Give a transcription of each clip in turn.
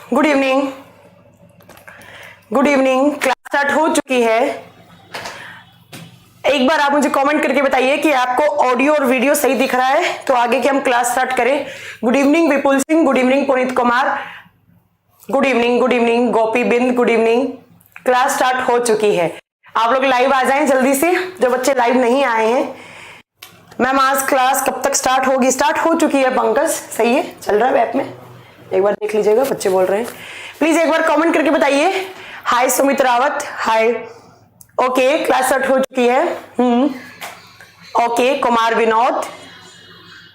Good evening. Good evening. Class start हो चुकी है। एक बार आप मुझे कमेंट करके बताइए कि आपको ऑडियो और वीडियो सही दिख रहा है, तो आगे की हम क्लास स्टार्ट करें। Good evening Vipul Singh, good evening Puneet Kumar, good evening Gopi Bind, good evening. Class start हो चुकी है। आप लोग लाइव आ जाएं जल्दी से, जो बच्चे लाइव नहीं आए हैं। मैम आज क्लास कब तक स्टार्ट होगी? स्टार्ट हो चुकी है पंकज, सही है, चल रहा है वेब में, एक बार देख लीजिएगा, बच्चे बोल रहे हैं। प्लीज एक बार कमेंट करके बताइए। हाय सुमित रावत, हाय। ओके, क्लास स्टार्ट हो चुकी है। Okay, Kumar Vinod,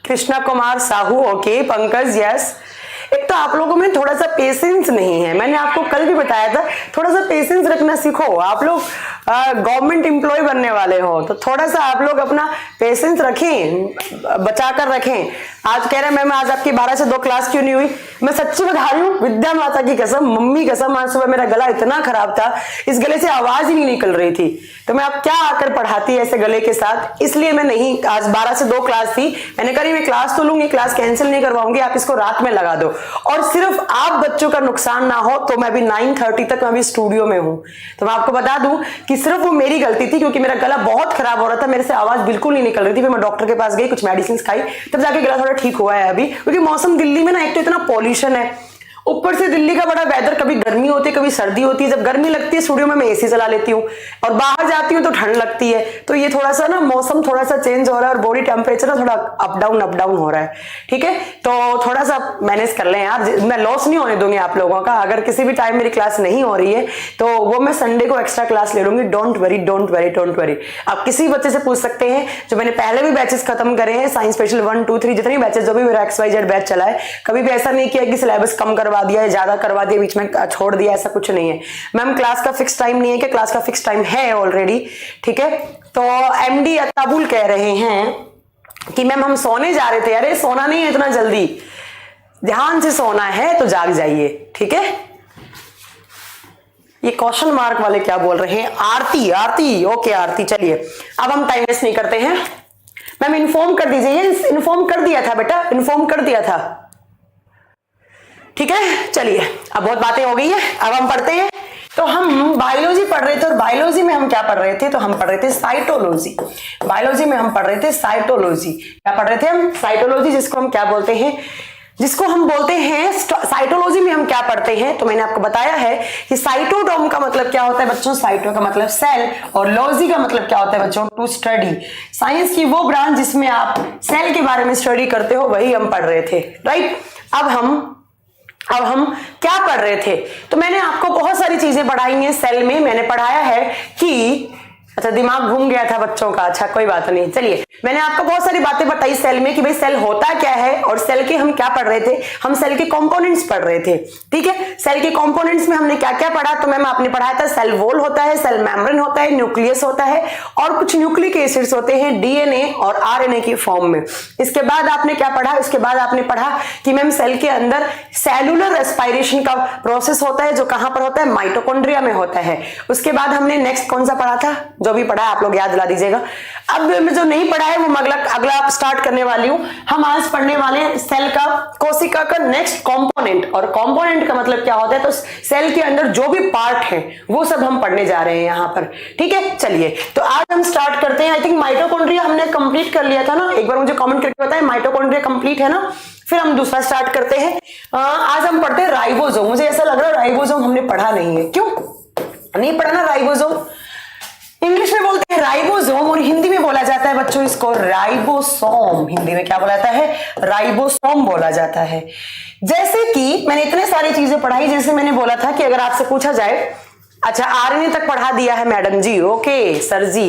Krishna Kumar Sahu, okay, Pankaj, yes. एक तो आप लोगों में थोड़ा सा पेशेंस नहीं है, मैंने आपको कल भी बताया था, थोड़ा सा पेशेंस रखना सीखो। आप लोग गवर्नमेंट एम्प्लॉय बनने वाले हो, तो थोड़ा सा आप लोग अपना पेशेंस रखें, बचा कर रखें। आज कह रहे हैं मैम आज आपकी 12 से 2 क्लास क्यों नहीं हुई? मैं सच्ची बता रही हूँ, विद्या माता की कसम, मम्मी कसम, आज सुबह मेरा गला इतना खराब था, इस गले से आवाज ही नहीं निकल रही थी, तो मैं अब क्या आकर पढ़ाती ऐसे गले के साथ, इसलिए मैं नहीं, आज 12 से 2 क्लास थी, मैंने कहा मैं क्लास तो लूंगी, क्लास कैंसिल नहीं करवाऊंगी, आप इसको रात में लगा दो, और सिर्फ आप बच्चों का नुकसान ना हो, तो मैं भी 9:30 तक मैं भी स्टूडियो में हूं। तो मैं आपको बता दूं कि सिर्फ वो मेरी गलती थी, क्योंकि मेरा गला बहुत खराब हो रहा था, मेरे से आवाज बिल्कुल नहीं निकल रही थी। फिर मैं डॉक्टर के पास गई, कुछ मेडिसिन खाई, तब जाके गला थोड़ा ठीक हुआ है अभी, क्योंकि मौसम दिल्ली में ना, एक तो इतना पॉल्यूशन है, ऊपर से दिल्ली का बड़ा वेदर, कभी गर्मी होती है कभी सर्दी होती है। जब गर्मी लगती है स्टूडियो में मैं एसी चला लेती हूँ, और बाहर जाती हूँ तो ठंड लगती है, तो ये थोड़ा सा ना मौसम थोड़ा सा चेंज हो रहा है, और बॉडी टेम्परेचर ना थोड़ा अप डाउन हो रहा है, ठीक है। तो थोड़ा सा मैनेज कर लें यार, मैं लॉस नहीं होने दूंगी आप लोगों का। अगर किसी भी टाइम मेरी क्लास नहीं हो रही है तो वो मैं संडे को एक्स्ट्रा क्लास ले लूंगी। Don't worry, don't worry, don't worry. आप किसी बच्चे से पूछ सकते हैं, जो मैंने पहले भी बैचेस खत्म करे हैं, साइंस स्पेशल 1, 2, 3 जितने बैचेस, जो भी मेरा XYZ बैच चला है, कभी भी ऐसा नहीं किया कि सिलेबस कम करवा दिया है, ज्यादा करवा दिया, बीच में छोड़ दिया, ऐसा कुछ नहीं है। मैम क्लास का फिक्स टाइम नहीं है कि क्लास का फिक्स टाइम है ऑलरेडी, ठीक है। तो MD अताबुल कह रहे हैं कि मैम हम सोने जा रहे थे। अरे सोना नहीं है इतना जल्दी, ध्यान से सोना है तो जाग जाइए, ठीक है। ये क्वेश्चन मार्क वाले क्या बोल रहे हैं? आरती, आरती, ओके आरती, चलिए अब हम टाइम वेस्ट नहीं करते हैं। मैम इन्फॉर्म कर दीजिए, इन्फॉर्म कर दिया था बेटा, इन्फॉर्म कर दिया था, ठीक है। चलिए अब बहुत बातें हो गई है, अब हम पढ़ते हैं। तो हम बायोलॉजी पढ़ रहे थे, और बायोलॉजी में हम क्या पढ़ रहे थे? तो हम पढ़ रहे थे साइटोलॉजी। बायोलॉजी में हम पढ़ रहे थे साइटोलॉजी। क्या पढ़ रहे थे हम? साइटोलॉजी, जिसको हम क्या बोलते हैं, जिसको हम बोलते हैं साइटोलॉजी में हम क्या पढ़ते हैं? तो मैंने आपको बताया है कि साइटोडोम का मतलब क्या होता है बच्चों, साइटो का मतलब सेल, और लॉजी का मतलब क्या होता है बच्चों, टू स्टडी। साइंस की वो ब्रांच जिसमें आप सेल के बारे में स्टडी करते हो, वही हम पढ़ रहे थे, राइट। अब हम क्या पढ़ रहे थे? तो मैंने आपको बहुत सारी चीजें पढ़ाई हैं सेल में। मैंने पढ़ाया है कि, अच्छा दिमाग घूम गया था बच्चों का, अच्छा कोई बात नहीं। चलिए मैंने आपको बहुत सारी बातें बताई सेल में, कि भाई सेल होता क्या है, और सेल के हम क्या पढ़ रहे थे? हम सेल के कंपोनेंट्स पढ़ रहे थे, ठीक है। सेल के कंपोनेंट्स में हमने क्या क्या पढ़ा? तो मैम आपने पढ़ाया था सेल वॉल होता है, सेल मेम्ब्रेन होता है, न्यूक्लियस होता है, और कुछ न्यूक्लिक एसिड्स होते हैं DNA और RNA की फॉर्म में। इसके बाद आपने क्या पढ़ा? इसके बाद आपने पढ़ा कि मैम सेल के अंदर सेलुलर रेस्पिरेशन का प्रोसेस होता है, जो कहां पर होता है? माइटोकॉन्ड्रिया में होता है। उसके बाद हमने नेक्स्ट कौन सा पढ़ा था? जो भी पढ़ा है आप लोग याद दिला दीजिएगा। अब मैं जो नहीं पढ़ा है वो अगला स्टार्ट करने वाली हूं। हम आज पढ़ने वाले हैं सेल का, कोशिका का नेक्स्ट कंपोनेंट, और कंपोनेंट का मतलब क्या होता है? तो सेल के अंदर जो भी पार्ट है वो सब हम पढ़ने जा रहे हैं यहां पर, ठीक है। चलिए तो आज हम स्टार्ट करते हैं। आई थिंक माइटोकॉन्ड्रिया हमने कंप्लीट कर लिया था ना, एक बार मुझे कमेंट करके बताएं माइटोकॉन्ड्रिया कंप्लीट है ना। फिर हम दूसरा स्टार्ट करते हैं। आज हम पढ़ते हैं राइबोसोम। मुझे ऐसा लग रहा है राइबोसोम हमने पढ़ा नहीं है, क्यों नहीं पढ़ा ना? राइबोसोम इंग्लिश में बोलते हैं राइबोसोम, और हिंदी में बोला जाता है बच्चों इसको राइबोसोम। हिंदी में क्या बोला जाता है? राइबोसोम बोला जाता है। जैसे कि मैंने इतने सारी चीजें पढ़ाई, जैसे मैंने बोला था कि अगर आपसे पूछा जाए, अच्छा RNA तक पढ़ा दिया है मैडम जी, ओके सर जी।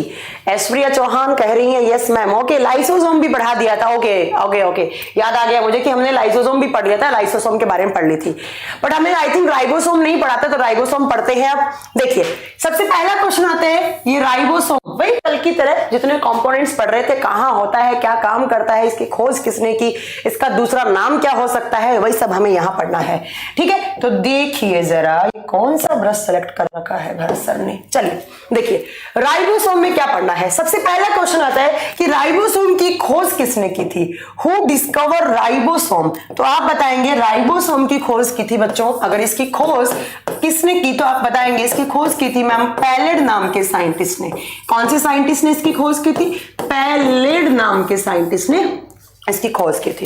ऐश्वर्या चौहान कह रही है यस मैम, ओके। लाइसोसोम भी पढ़ा दिया था, ओके ओके ओके, याद आ गया मुझे कि हमने लाइसोसोम भी पढ़ लिया था, लाइसोसोम के बारे में पढ़ ली थी, बट हमने आई थिंक राइबोसोम नहीं पढ़ा था, तो राइबोसोम पढ़ते हैं। अब देखिए सबसे पहला क्वेश्चन आता है, ये राइबोसोम वही कल की तरह जितने कंपोनेंट्स पढ़ रहे थे, कहाँ होता है, क्या काम करता है, इसकी खोज किसने की, इसका दूसरा नाम क्या हो सकता है, वही सब हमें यहाँ पढ़ना है। ठीक है, तो देखिए जरा ये कौन सा ब्रश सेलेक्ट कर रखा है भरत सर ने। चलिए देखिए राइबोसोम में क्या पढ़ना है। सबसे पहला क्वेश्चन आता है कि राइबोसोम की खोज किसने की थी, हु डिस्कवर राइबोसोम। तो आप बताएंगे राइबोसोम की खोज की थी बच्चों। अगर इसकी खोज किसने की तो आप बताएंगे इसकी खोज की थी मैम पैलेड नाम के साइंटिस्ट ने। कौन से साइंटिस्ट ने इसकी खोज की थी, पैलेड नाम के साइंटिस्ट ने इसकी खोज की थी।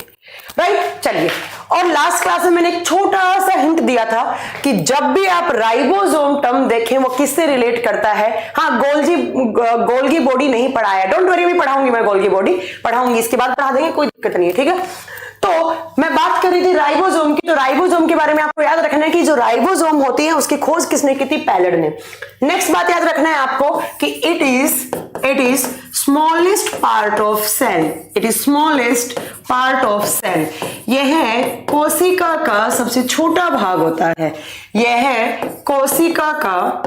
राइट, चलिए, और लास्ट क्लास में मैंने एक छोटा सा हिंट दिया था कि जब भी आप राइबोसोम टर्म देखें वो किससे रिलेट करता है। हाँ, गोल्गी बॉडी नहीं पढ़ाया, डोंट वरी, मैं पढ़ाऊंगी, मैं गोल्गी बॉडी पढ़ाऊंगी, इसके बाद पढ़ा देंगे, कोई दिक्कत नहीं है। ठीक है, तो मैं बात कर रही थी राइबोसोम की। तो राइबोसोम के बारे में आपको याद रखना है कि जो राइबोसोम होती है उसकी खोज किसने की थी, पैलेड ने। नेक्स्ट बात याद रखना है आपको कि it is smallest part of cell, it is smallest part of cell. यह कोशिका का सबसे छोटा भाग होता है। यह कोशिका का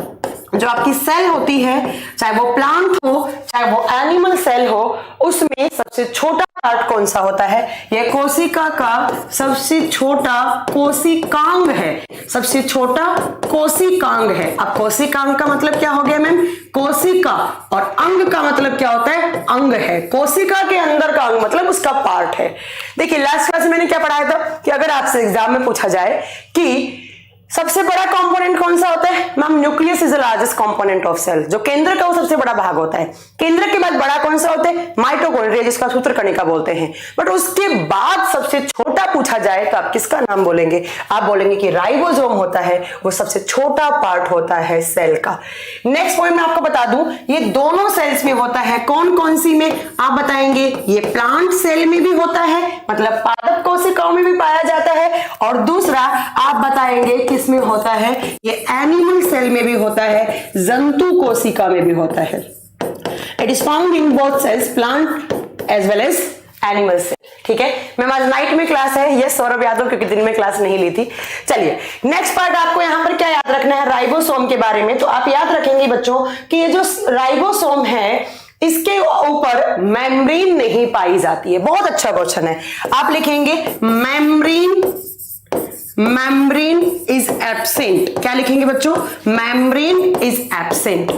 जो आपकी सेल होती है, चाहे वो प्लांट हो चाहे वो एनिमल सेल हो, उसमें सबसे छोटा पार्ट कौन सा होता है, यह कोशिका का सबसे छोटा कोशिकांग है, सबसे छोटा कोशिकांग है। अब कोशिकांग का मतलब क्या हो गया मैम, कोशिका, और अंग का मतलब क्या होता है, अंग है। कोशिका के अंदर का अंग मतलब उसका पार्ट है। देखिए लास्ट क्लास में मैंने क्या पढ़ाया था कि अगर आपसे एग्जाम में पूछा जाए कि सबसे बड़ा कंपोनेंट कौन सा होता है, ma'am nucleus is the largest component of cell. जो केंद्र का वो सबसे बड़ा भाग होता है। केंद्र के बाद बड़ा कौन सा होता है, माइटोकॉन्ड्रिया, जिसका सूत्रकणिका बोलते हैं। बट उसके बाद सबसे छोटा पूछा जाए तो आप किसका नाम बोलेंगे, आप बोलेंगे कि राइबोसोम होता है, वो सबसे छोटा पार्ट होता है सेल का। नेक्स्ट पॉइंट मैं आपको बता दूं, ये दोनों सेल्स में होता है। कौन कौन सी में आप बताएंगे, ये प्लांट सेल में भी होता है, मतलब पादप कोशिकाओं में भी पाया जाता है, और दूसरा आप बताएंगे किसमें होता है, ये एनिमल सेल में भी होता है, जंतु कोशिका में भी होता है। It is found in both cells, plant as well as animal cell. ठीक है, मैम आज नाइट में क्लास है, ये सौरभ यादव, क्योंकि दिन में क्लास नहीं ली थी। चलिए नेक्स्ट पार्ट आपको यहां पर क्या याद रखना है राइबोसोम के बारे में। तो आप याद रखेंगे बच्चों कि ये जो राइबोसोम है इसके ऊपर मेम्ब्रेन नहीं पाई जाती है। बहुत अच्छा क्वेश्चन है, आप लिखेंगे मेम्ब्रेन इज एब्सेंट। क्या लिखेंगे बच्चों, मेम्ब्रेन इज एब्सेंट।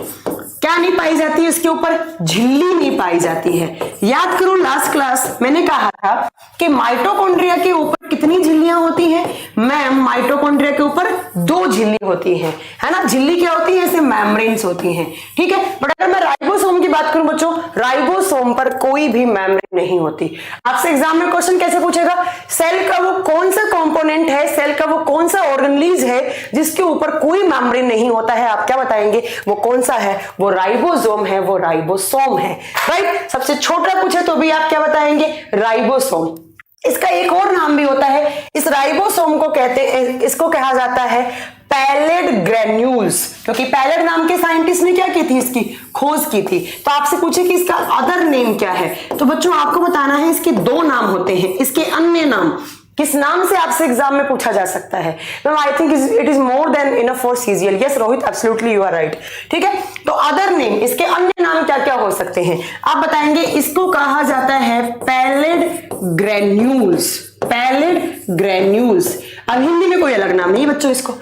क्या नहीं पाई जाती है इसके ऊपर, झिल्ली नहीं पाई जाती है। याद करो लास्ट क्लास मैंने कहा था कि माइटोकॉन्ड्रिया के ऊपर कितनी झिल्लियां होती हैं, मैम माइटोकॉन्ड्रिया के ऊपर 2 झिल्ली होती हैं, है ना। झिल्ली क्या होती है, ऐसे मेम्ब्रेन्स होती हैं। ठीक है, बट अगर मैं राइबोसोम की बात करूं बच्चों, राइबोसोम पर कोई भी मेम्ब्रेन नहीं होती। आपसे एग्जाम में क्वेश्चन कैसे पूछेगा, सेल का वो कौन सा कंपोनेंट है, सेल का वो कौन सा ऑर्गेनेलिज है जिसके ऊपर कोई मेम्ब्रेन नहीं होता है, आप क्या बताएंगे, वो कौन सा है, वो राइबोसोम है, वो राइबोसोम है। राइट, सबसे छोटा पूछे तो भी आप क्या बताएंगे, राइबोसोम। इसका एक और नाम भी होता है, इस राइबोसोम को कहते हैं, इसको कहा जाता है पैलेड ग्रेन्यूल्स, क्योंकि पैलेड नाम के साइंटिस्ट ने क्या की थी, इसकी खोज की थी। तो आपसे पूछे कि इसका अदर नेम क्या है, तो बच्चों आपको बताना है इसके 2 नाम होते हैं। इसके अन्य नाम किस नाम से आपसे एग्जाम में पूछा जा सकता है, ma'am I think it is more than enough for CGL. Yes Rohit, absolutely you are right. ठीक है, तो अदर नेम, इसके अन्य नाम क्या क्या हो सकते हैं, आप बताएंगे। इसको कहा जाता है पैलेड ग्रेन्यूल्स, पैलेड ग्रेन्यूल्स। अब हिंदी में कोई अलग नाम नहीं बच्चों इसको।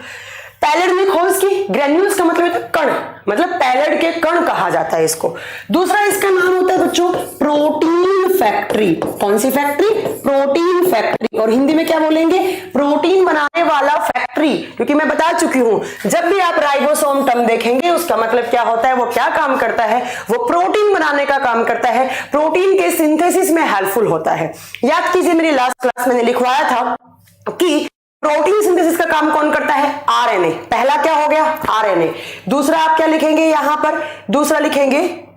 पैलेड में खोज की, ग्रेन्यूल्स का मतलब है कण, मतलब पैलेड के कण कहा जाता है इसको। दूसरा इसका नाम होता है बच्चों प्रोटीन फैक्ट्री। कौन सी फैक्ट्री, प्रोटीन फैक्ट्री, और हिंदी में क्या बोलेंगे, प्रोटीन बनाने वाला फैक्ट्री। क्योंकि मैं बता चुकी हूं जब भी आप राइबोसोम टर्म देखेंगे उसका मतलब क्या होता है, वो क्या काम करता है, वो प्रोटीन बनाने का काम करता है, प्रोटीन के सिंथेसिस में हेल्पफुल होता है। याद कीजिए मेरी लास्ट क्लास मैंने लिखवाया था कि प्रोटीन सिंथेसिस का काम कौन करता है, आरएनए। पहला क्या हो गया, आरएनए। दूसरा आप क्या लिखेंगे यहां पर, दूसरा लिखेंगे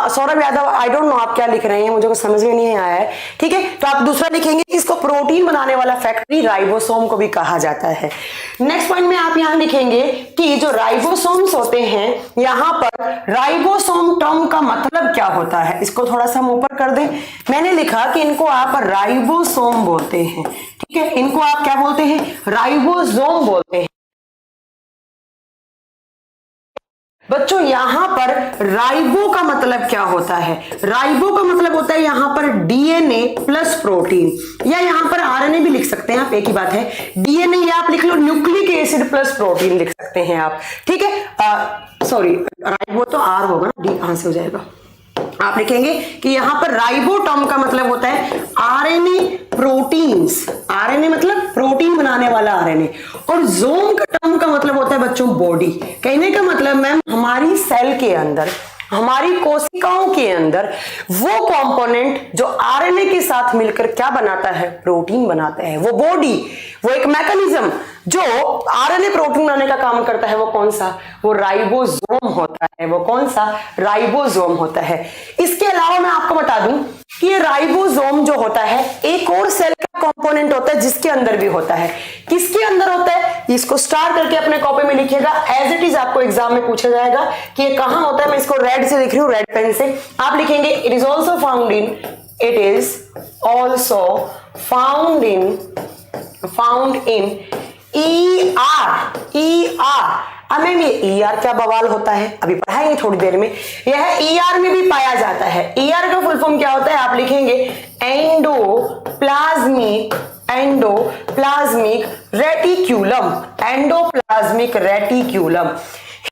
Saurabh Yadav, I don't know आप क्या लिख रहे हैं, मुझे कुछ समझ में नहीं आया है। ठीक है, तो आप दूसरा लिखेंगे इसको प्रोटीन बनाने वाला फैक्ट्री राइबोसोम को भी कहा जाता है। नेक्स्ट पॉइंट में आप यहां लिखेंगे कि जो राइबोसोम्स होते हैं, यहां पर राइबोसोम टर्म का मतलब क्या होता है, इसको थोड़ा सा हम ऊपर कर दें। मैंने लिखा कि इनको आप राइबोसोम बोलते हैं। ठीक है, इनको आप क्या बोलते हैं, राइबोसोम बोलते हैं। बच्चों यहां पर राइबो का मतलब क्या होता है? राइबो का मतलब होता है यहां पर डीएनए प्लस प्रोटीन, या यहां पर आरएनए भी लिख सकते हैं आप, एक ही बात है। डीएनए या आप लिख लो न्यूक्लिक एसिड प्लस प्रोटीन लिख सकते हैं आप, ठीक है। सॉरी, राइबो तो आर होगा ना, डी कहां से हो जाएगा। आप लिखेंगे कि यहां पर राइबो टर्म का मतलब होता है आरएनए प्रोटीन्स, आरएनए मतलब प्रोटीन बनाने वाला आरएनए, और जोम का टर्म का मतलब होता है बच्चों बॉडी। कहने का मतलब मैम हमारी सेल के अंदर, हमारी कोशिकाओं के अंदर वो कंपोनेंट जो आरएनए के साथ मिलकर क्या बनाता है? प्रोटीन बनाता है। वो बॉडी, वो एक मैकेनिज्म जो आरएनए प्रोटीन बनाने का काम करता है, वो कौन सा? वो राइबोसोम होता है। वो कौन सा? राइबोसोम होता है। इसके अलावा मैं आपको बता दूं कि ये राइबोसोम जो होता है एक और सेल का कंपोनेंट होता है जिसके अंदर भी होता है। किसके अंदर होता है? इसको स्टार करके अपने कॉपी में लिखिएगा, एज इट इज आपको एग्जाम में पूछा जाएगा कि ये कहां होता है। मैं इसको रेड से लिख रही हूं, रेड पेन से। आप लिखेंगे it is also found in, it is also found in ER। अब मैम ये ER क्या बवाल होता है, अभी पढ़ाएंगे थोड़ी देर में। यह ER में भी पाया जाता है। ER का फुल फॉर्म क्या होता है? आप लिखेंगे endoplasmic reticulum, endoplasmic reticulum.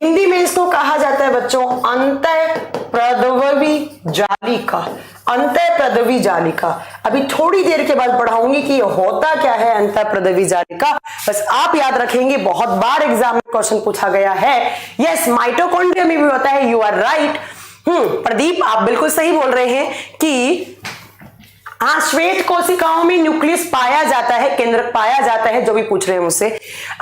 Hindi में इसको कहा जाता है बच्चों अंतःप्रद्रवी जालिका, अंतःप्रद्रवी जालिका। अभी थोड़ी देर के बाद पढ़ाऊंगी कि ये होता क्या है अंतःप्रद्रवी जालिका। बस आप याद रखेंगे, बहुत बार एग्जाम में क्वेश्चन पूछा गया है। यस, माइटोकॉन्ड्रिया में भी होता है, यू आर राइट। प्रदीप आप बिल्कुल सही बोल रहे हैं कि हाँ, श्वेत कोशिकाओं में न्यूक्लियस पाया जाता है, केंद्रक पाया जाता है। जो भी पूछ रहे हैं मुझसे,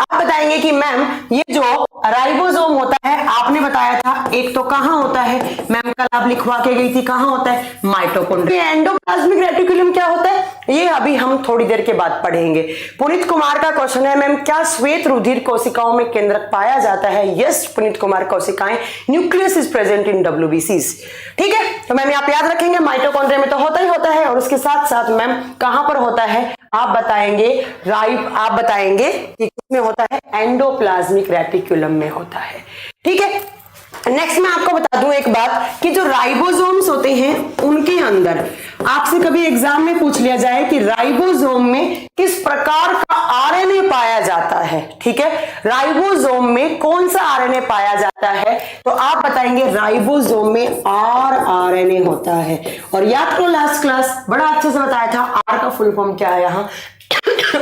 आप बताएंगे कि मैम ये जो राइबोसोम होता है, आपने बताया था एक तो कहां होता है, मैम कल आप लिखवा के गई थी, कहां होता है? माइटोकॉन्ड्रिया। एंडोप्लाज्मिक रेटिकुलम क्या होता है? ये अभी हम थोड़ी देर के बाद पढ़ेंगे। पुनीत कुमार का क्वेश्चन है, मैम क्या श्वेत रुधिर कोशिकाओं में केंद्रक पाया जाता है? यस पुनीत कुमार, कोशिकाएं, nucleus is present in WBCs। ठीक है, तो मैम आप याद रखेंगे माइटोकॉन्ड्रिया में तो होता ही होता है, और उसके साथ साथ मैम कहां पर होता है? आप बताएंगे आप बताएंगे कि किसमें होता है? एंडोप्लाज्मिक रेटिकुलम में होता है। ठीक है, नेक्स्ट मैं आपको बता दूं एक बात कि जो राइबोसोम्स होते हैं उनके अंदर आपसे कभी एग्जाम में पूछ लिया जाए कि राइबोसोम में किस प्रकार का आरएनए पाया जाता है। ठीक है, राइबोसोम में कौन सा आरएनए पाया जाता है? तो आप बताएंगे राइबोसोम में आरएनए होता है। और याद करो लास्ट क्लास बड़ा अच्छे से बताया था, आर का फुल फॉर्म क्या है यहाँ?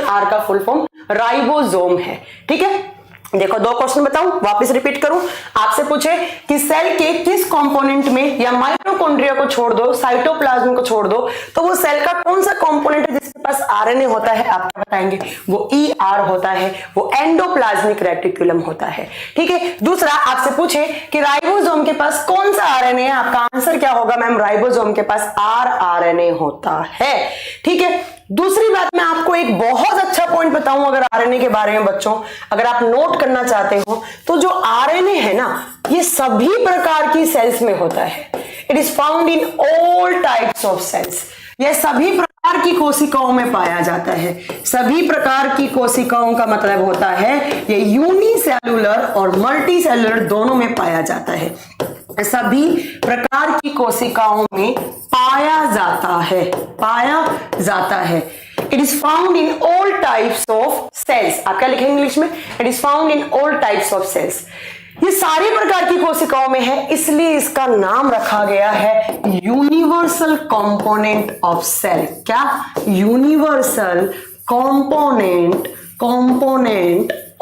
आर का फुल फॉर्म राइबोसोम है। ठीक है, देखो दो क्वेश्चन बताऊं, वापस रिपीट करूं। आपसे पूछे कि सेल के किस कंपोनेंट में, या माइटोकॉन्ड्रिया को छोड़ दो, साइटोप्लाज्म को छोड़ दो, तो वो सेल का कौन सा कंपोनेंट है जिसके पास आरएनए होता है? आप क्या बताएंगे? वो ER होता है, वो एंडोप्लाज्मिक रेटिकुलम होता है। ठीक है, दूसरा आपसे पूछे कि राइबोसोम के पास कौन सा आरएनए है, आपका आंसर क्या होगा? मैम राइबोसोम के पास RNA होता है। ठीक है, दूसरी बात मैं आपको एक बहुत अच्छा पॉइंट बताऊं अगर आरएनए के बारे में बच्चों, अगर आप नोट करना चाहते हो तो जो आरएनए है ना, ये सभी प्रकार की सेल्स में होता है। It is found in all types of cells. यह सभी प्रकार की कोशिकाओं में पाया जाता है। सभी प्रकार की कोशिकाओं का मतलब होता है ये यूनिसेल्युलर और मल्टी सेल्युलर दोनों में पाया जाता है। सभी प्रकार की कोशिकाओं में पाया जाता है। It is found in all types of cells. आप क्या लिखेंगे इंग्लिश में? It is found in all types of cells. ये सारे प्रकार की कोशिकाओं में है, इसलिए इसका नाम रखा गया है यूनिवर्सल कंपोनेंट ऑफ सेल। क्या? Universal component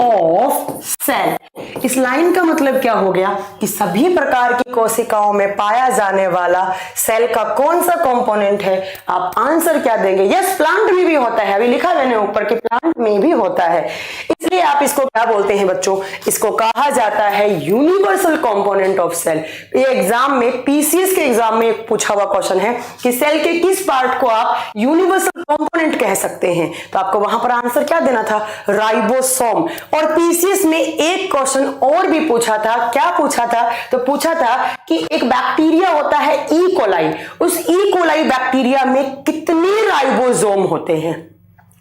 of cell. इस लाइन का मतलब क्या हो गया कि सभी प्रकार की कोशिकाओं में पाया जाने वाला सेल का कौन सा कंपोनेंट है? आप आंसर क्या देंगे? यस, प्लांट में भी होता है, अभी लिखा मैंने ऊपर कि प्लांट में भी होता है। इसलिए आप इसको क्या बोलते हैं बच्चों? इसको कहा जाता है यूनिवर्सल कंपोनेंट ऑफ सेल। ये एग्जाम में, PCS के एग्जाम में एक पूछा हुआ क्वेश्चन है कि सेल के किस पार्ट को आप यूनिवर्सल कंपोनेंट कह सकते हैं, तो आपको वहां पर आंसर क्या देना था? राइबोसोम। और PCS में एक क्वेश्चन और भी पूछा था। क्या पूछा था? तो पूछा था कि एक बैक्टीरिया होता है ई कोलाई, उस ई कोलाई बैक्टीरिया में कितने राइबोसोम होते हैं,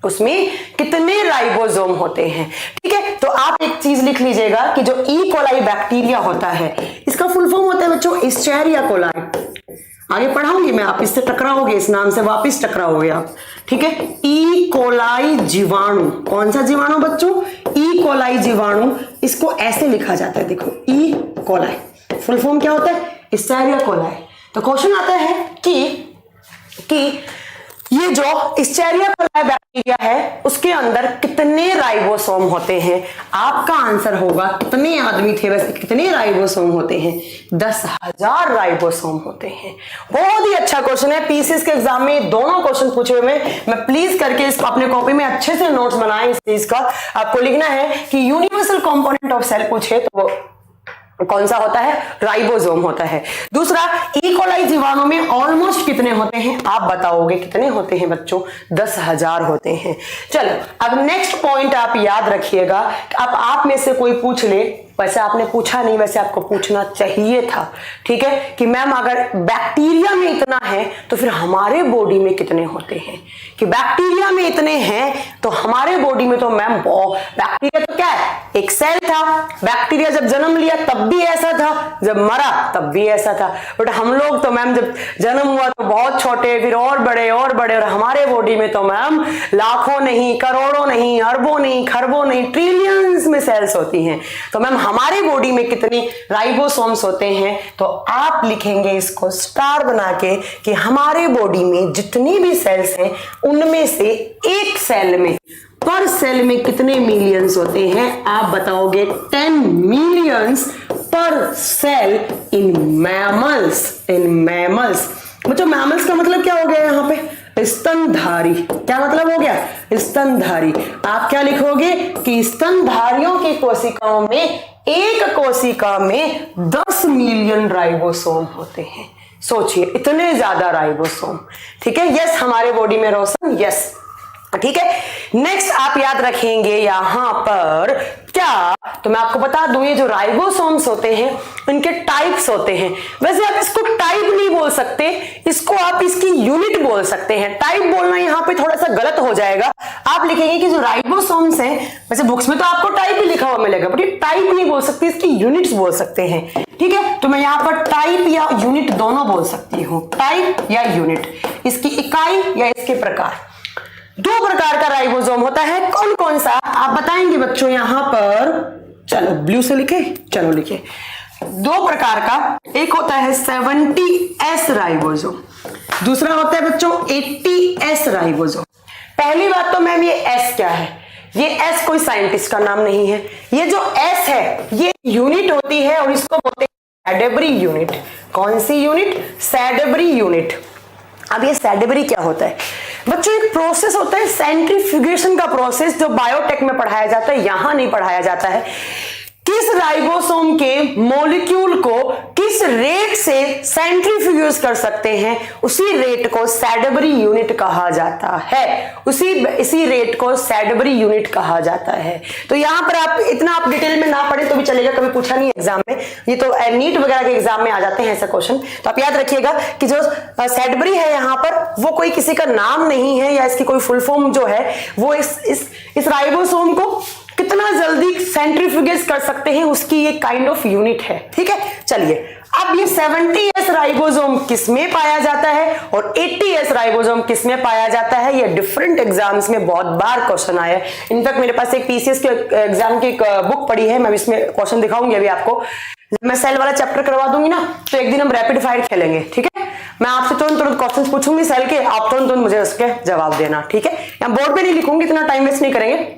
उसमें कितने राइबोसोम होते हैं। ठीक है, तो आप एक चीज लिख लीजिएगा कि जो ई कोलाई बैक्टीरिया होता है इसका फुल फॉर्म होता है बच्चों एस्चेरिया कोलाई। आगे पढ़ाऊंगी मैं, आप इससे टकराओगे, इस नाम से वापस टकराओगे आप, ठीक है। ई कोलाई जीवाणु, कौन सा जीवाणु बच्चों? ई कोलाई जीवाणु। इसको ऐसे लिखा जाता है, देखो ई कोलाई फुल फॉर्म क्या होता है? एस्चेरिया कोलाई। तो क्वेश्चन आता है कि ये जो एस्चेरिया कोलाई बैक्टीरिया है उसके अंदर कितने राइबोसोम होते हैं? आपका आंसर होगा कितने आदमी थे वैसे कितने राइबोसोम होते हैं? 10,000 राइबोसोम होते हैं। बहुत ही अच्छा क्वेश्चन है, पीसीएस के एग्जाम में दोनों क्वेश्चन पूछे हुए मैं प्लीज करके इस अपने कॉपी में अच्छे से नोट्स बनाएं। इस चीज का आपको लिखना है कि यूनिवर्सल कंपोनेंट ऑफ सेल पूछे तो कौन सा होता है? राइबोसोम होता है। दूसरा, ई कोलाई जीवाणु में ऑलमोस्ट कितने होते हैं? आप बताओगे कितने होते हैं बच्चों? 10,000 होते हैं। चलो अब नेक्स्ट पॉइंट आप याद रखिएगा। अब आप में से कोई पूछ ले, वैसे आपने पूछा नहीं, वैसे आपको पूछना चाहिए था, ठीक है, कि मैम अगर बैक्टीरिया में इतना है तो फिर हमारे बॉडी में कितने होते हैं? कि बैक्टीरिया में इतने हैं तो हमारे बॉडी में तो मैम बैक्टीरिया तो क्या है? एक सेल था। बैक्टीरिया जब जन्म लिया तब भी ऐसा था, जब मरा तब भी ऐसा था। बट हम लोग तो मैम जब जन्म हुआ तो बहुत छोटे, फिर और बड़े और बड़े, और हमारे बॉडी में तो मैम लाखों नहीं, करोड़ों नहीं, अरबों नहीं, खरबों नहीं, ट्रिलियंस में सेल्स होती हैं। तो मैम हमारे बॉडी में कितनी राइबोसोम्स होते हैं? तो आप लिखेंगे इसको स्टार बना के कि हमारे बॉडी में जितनी भी सेल्स हैं उनमें से एक सेल में, पर सेल में कितने मिलियंस होते हैं? आप बताओगे 10 millions per cell in mammals. In mammals बच्चों, मैमल्स का मतलब क्या हो गया यहाँ पे? स्तनधारी। क्या मतलब हो गया? स्तनधारी। आप क्या लिखोगे कि स्तनधारियों की कोशिकाओं में एक कोशिका में 10 मिलियन राइबोसोम होते हैं। सोचिए इतने ज्यादा राइबोसोम, ठीक है। यस हमारे बॉडी में रोशन, यस, ठीक है। नेक्स्ट आप याद रखेंगे यहां पर क्या, तो मैं आपको बता दूं ये जो राइबोसोम्स होते हैं इनके टाइप्स होते हैं। वैसे आप इसको टाइप नहीं बोल सकते, इसको आप इसकी यूनिट बोल सकते हैं। टाइप बोलना यहां पे थोड़ा सा गलत हो जाएगा। आप लिखेंगे कि जो राइबोसोम्स हैं, वैसे बुक्स में तो आपको टाइप ही लिखा हुआ मिलेगा, बट ये टाइप नहीं बोल सकते, इसकी यूनिट्स बोल सकते हैं, ठीक है। तो मैं यहां पर टाइप या यूनिट दोनों बोल सकती हूं, टाइप या यूनिट, इसकी इकाई या इसके प्रकार। 2 प्रकार का राइबोसोम होता है, कौन कौन सा आप बताएंगे बच्चों यहां पर? चलो ब्लू से लिखे, चलो लिखे। 2 प्रकार का, एक होता है 70S राइबोसोम, दूसरा होता है बच्चों 80S राइबोसोम। पहली बात तो मैम ये S क्या है? ये S कोई साइंटिस्ट का नाम नहीं है। ये जो S है ये यूनिट होती है और इसको बोलते हैं सैडेबरी यूनिट। कौन सी यूनिट? सैडेबरी यूनिट। अब ये सैडेबरी क्या होता है बच्चों? एक प्रोसेस होता है सेंट्रीफ्यूगेशन का प्रोसेस, जो बायोटेक में पढ़ाया जाता है, यहां नहीं पढ़ाया जाता है। किस राइबोसोम के मॉलिक्यूल को किस रेट से सेंट्रीफ्यूज कर सकते हैं, उसी रेट को सैडेबरी यूनिट कहा जाता है। इसी रेट को सैडेबरी यूनिट कहा जाता है। तो यहां पर आप इतना आप डिटेल में ना पढ़े तो भी चलेगा, कभी पूछा नहीं एग्जाम में, ये तो नीट वगैरह के एग्जाम में आ जाते हैं ऐसा क्वेश्चन। तो आप याद रखिएगा कि जो सैडेबरी है यहां पर वो कोई किसी का नाम नहीं है, या इसकी कोई फुल फॉर्म जो है वो इस राइबोसोम को कितना जल्दी सेंट्रीफ्यूगेज कर सकते हैं उसकी एक काइंड ऑफ यूनिट है, ठीक है। चलिए अब ये 70S राइबोसोम किसमें पाया जाता है और 80S राइबोसोम किसमें पाया जाता है? ये डिफरेंट एग्जाम्स में बहुत बार क्वेश्चन आया है। इनफैक्ट मेरे पास एक पीसीएस के एग्जाम की एक बुक पड़ी है, मैं इसमें क्वेश्चन दिखाऊंगी अभी आपको। मैं सेल वाला चैप्टर करवा दूंगी ना तो एक दिन हम रैपिड फायर खेलेंगे, ठीक है। मैं आपसे तुरंत क्वेश्चन पूछूंगी सेल के, आप तुरंत मुझे उसके जवाब देना, ठीक है। यहाँ बोर्ड पे नहीं लिखूंगी, इतना टाइम वेस्ट नहीं करेंगे,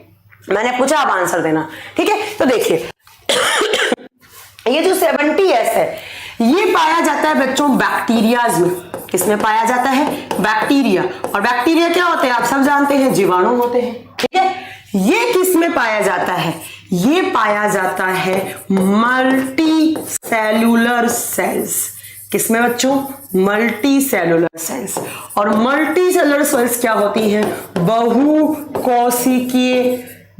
मैंने पूछा आप आंसर देना, ठीक है। तो देखिए ये जो 70S है ये पाया जाता है बच्चों बैक्टीरियाज में। किसमें पाया जाता है? बैक्टीरिया। और बैक्टीरिया क्या होते हैं आप सब जानते हैं, जीवाणु होते हैं, ठीक है। ये किसमें पाया जाता है? ये पाया जाता है मल्टी सेलुलर सेल्स। किसमें बच्चों? Multi cellular cells. और मल्टी सेलुलर सेल्स क्या होती हैं? बहुकोशिकीय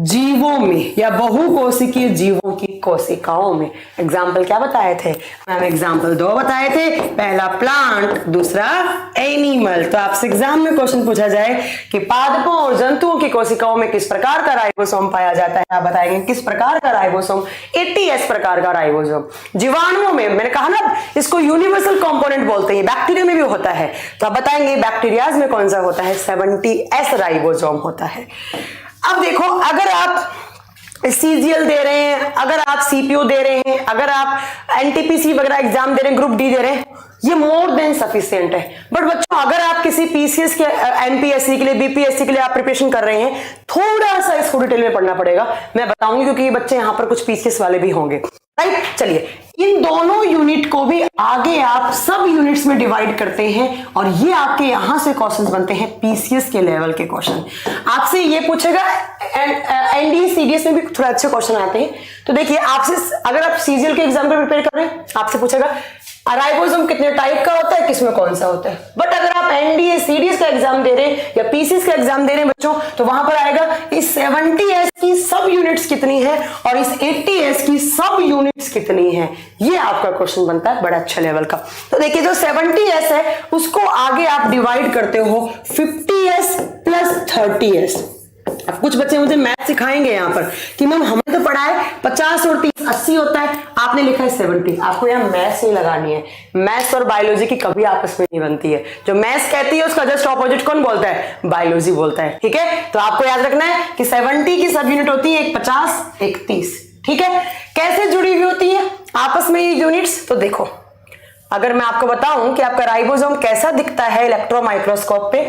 जीवों में या बहुकोशिकीय जीवों की कोशिकाओं में। एग्जाम्पल क्या बताए थे मैम? एग्जाम्पल 2 बताए थे, पहला प्लांट, दूसरा एनिमल। तो आपसे एग्जाम में क्वेश्चन पूछा जाए कि पादपों और जंतुओं की कोशिकाओं में किस प्रकार का राइबोसोम पाया जाता है, आप बताएंगे किस प्रकार का राइबोसोम? 80S प्रकार का राइबोसोम। जीवाणुओं में मैंने कहा ना इसको यूनिवर्सल कंपोनेंट बोलते हैं, बैक्टीरिया में भी होता है, तो आप बताएंगे बैक्टीरियाज में कौन सा होता है? 70S राइबोसोम होता है। अब देखो, अगर आप सीजीएल दे रहे हैं, अगर आप सीपीओ दे रहे हैं, अगर आप एनटीपीसी वगैरह एग्जाम दे रहे हैं, ग्रुप डी दे रहे हैं, ये मोर देन सफिशिएंट है। बट बच्चों अगर आप किसी पीसीएस के, एनपीएससी के लिए, बीपीएससी के लिए आप प्रिपरेशन कर रहे हैं, थोड़ा सा इसको डिटेल में पढ़ना पड़ेगा, मैं बताऊंगी, क्योंकि ये बच्चे यहाँ पर कुछ पीसीएस वाले भी होंगे, राइट। चलिए, इन दोनों यूनिट को भी आगे आप सब यूनिट्स में डिवाइड करते हैं और ये आपके यहां से क्वेश्चंस बनते हैं पीसीएस के लेवल के क्वेश्चन। आपसे ये पूछेगा, एनडीए सीडीएस में भी थोड़ा अच्छे क्वेश्चन आते हैं। तो देखिए, आपसे अगर आप सीजीएल के एग्जाम को प्रिपेयर कर रहे हैं, आपसे पूछेगा राइबोसोम कितने टाइप का होता है, किसमें कौन सा होता है। बट अगर आप एनडीए सीडीएस का एग्जाम दे रहे हैं या पीसीएस का एग्जाम दे रहे हैं बच्चों, तो वहां पर आएगा इस 70S की सब यूनिट्स कितनी है और इस 80S की सब यूनिट्स कितनी है, ये आपका क्वेश्चन बनता है बड़ा अच्छा लेवल का। तो देखिए, जो 70S है उसको आगे आप डिवाइड करते हो 50S प्लस 30S। अब कुछ बच्चे मुझे मैथ सिखाएंगे यहाँ पर कि मैम हमें तो पढ़ा है 50 और 30 80 होता है, आपने लिखा है 70। आपको यहाँ मैथ्स नहीं लगानी है, मैथ्स और बायोलॉजी की कभी आपस में नहीं बनती है। जो मैथ्स कहती है उसका जस्ट ऑपोजिट कौन बोलता है? बायोलॉजी बोलता है, ठीक है। तो आपको याद रखना है कि 70 की सब यूनिट होती है, एक 50 एक 30, ठीक है। कैसे जुड़ी हुई होती है आपस में ये यूनिट्स? तो देखो, अगर मैं आपको बताऊं कि आपका राइबोसोम कैसा दिखता है इलेक्ट्रॉन माइक्रोस्कोप पे,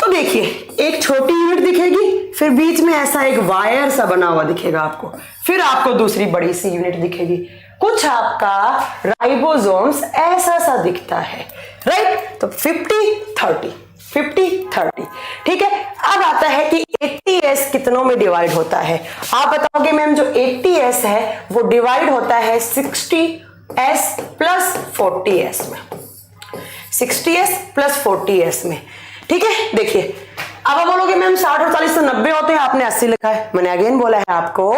तो देखिए, एक छोटी यूनिट दिखेगी, फिर बीच में ऐसा एक वायर सा बना हुआ दिखेगा आपको, फिर आपको दूसरी बड़ी सी यूनिट दिखेगी। कुछ आपका राइबोसोम्स ऐसा सा दिखता है, राइट। तो 50-30, 50-30, ठीक है। अब आता है कि 80S कितनों में डिवाइड होता है? आप बताओगे मैम जो 80S है वो डिवाइड होता है 60S प्लस 40S में, 60S प्लस 40S में, ठीक है। देखिए, अब आप बोलोगे मैम 60 और 40 तो 90 होते हैं, आपने 80 लिखा है। मैंने अगेन बोला है आपको,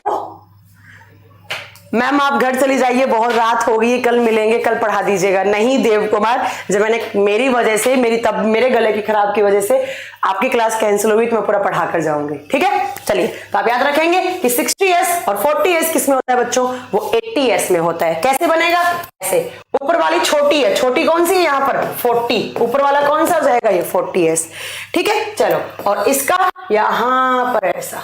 मैम आप घर चली जाइए, बहुत रात हो गई, कल मिलेंगे, कल पढ़ा दीजिएगा। नहीं देव कुमार, जब मैंने मेरी वजह से, मेरे गले की खराब की वजह से आपकी क्लास कैंसिल होगी, तो मैं पूरा पढ़ा कर जाऊंगी, ठीक है। चलिए, तो आप याद रखेंगे कि 60S और 40S किसमें होता है बच्चों? वो 80S में होता है। कैसे बनेगा? ऐसे, ऊपर वाली छोटी है, छोटी कौन सी है यहाँ पर? 40, ऊपर वाला कौन सा हो जाएगा? ये 40S, ठीक है। चलो, और इसका यहां पर ऐसा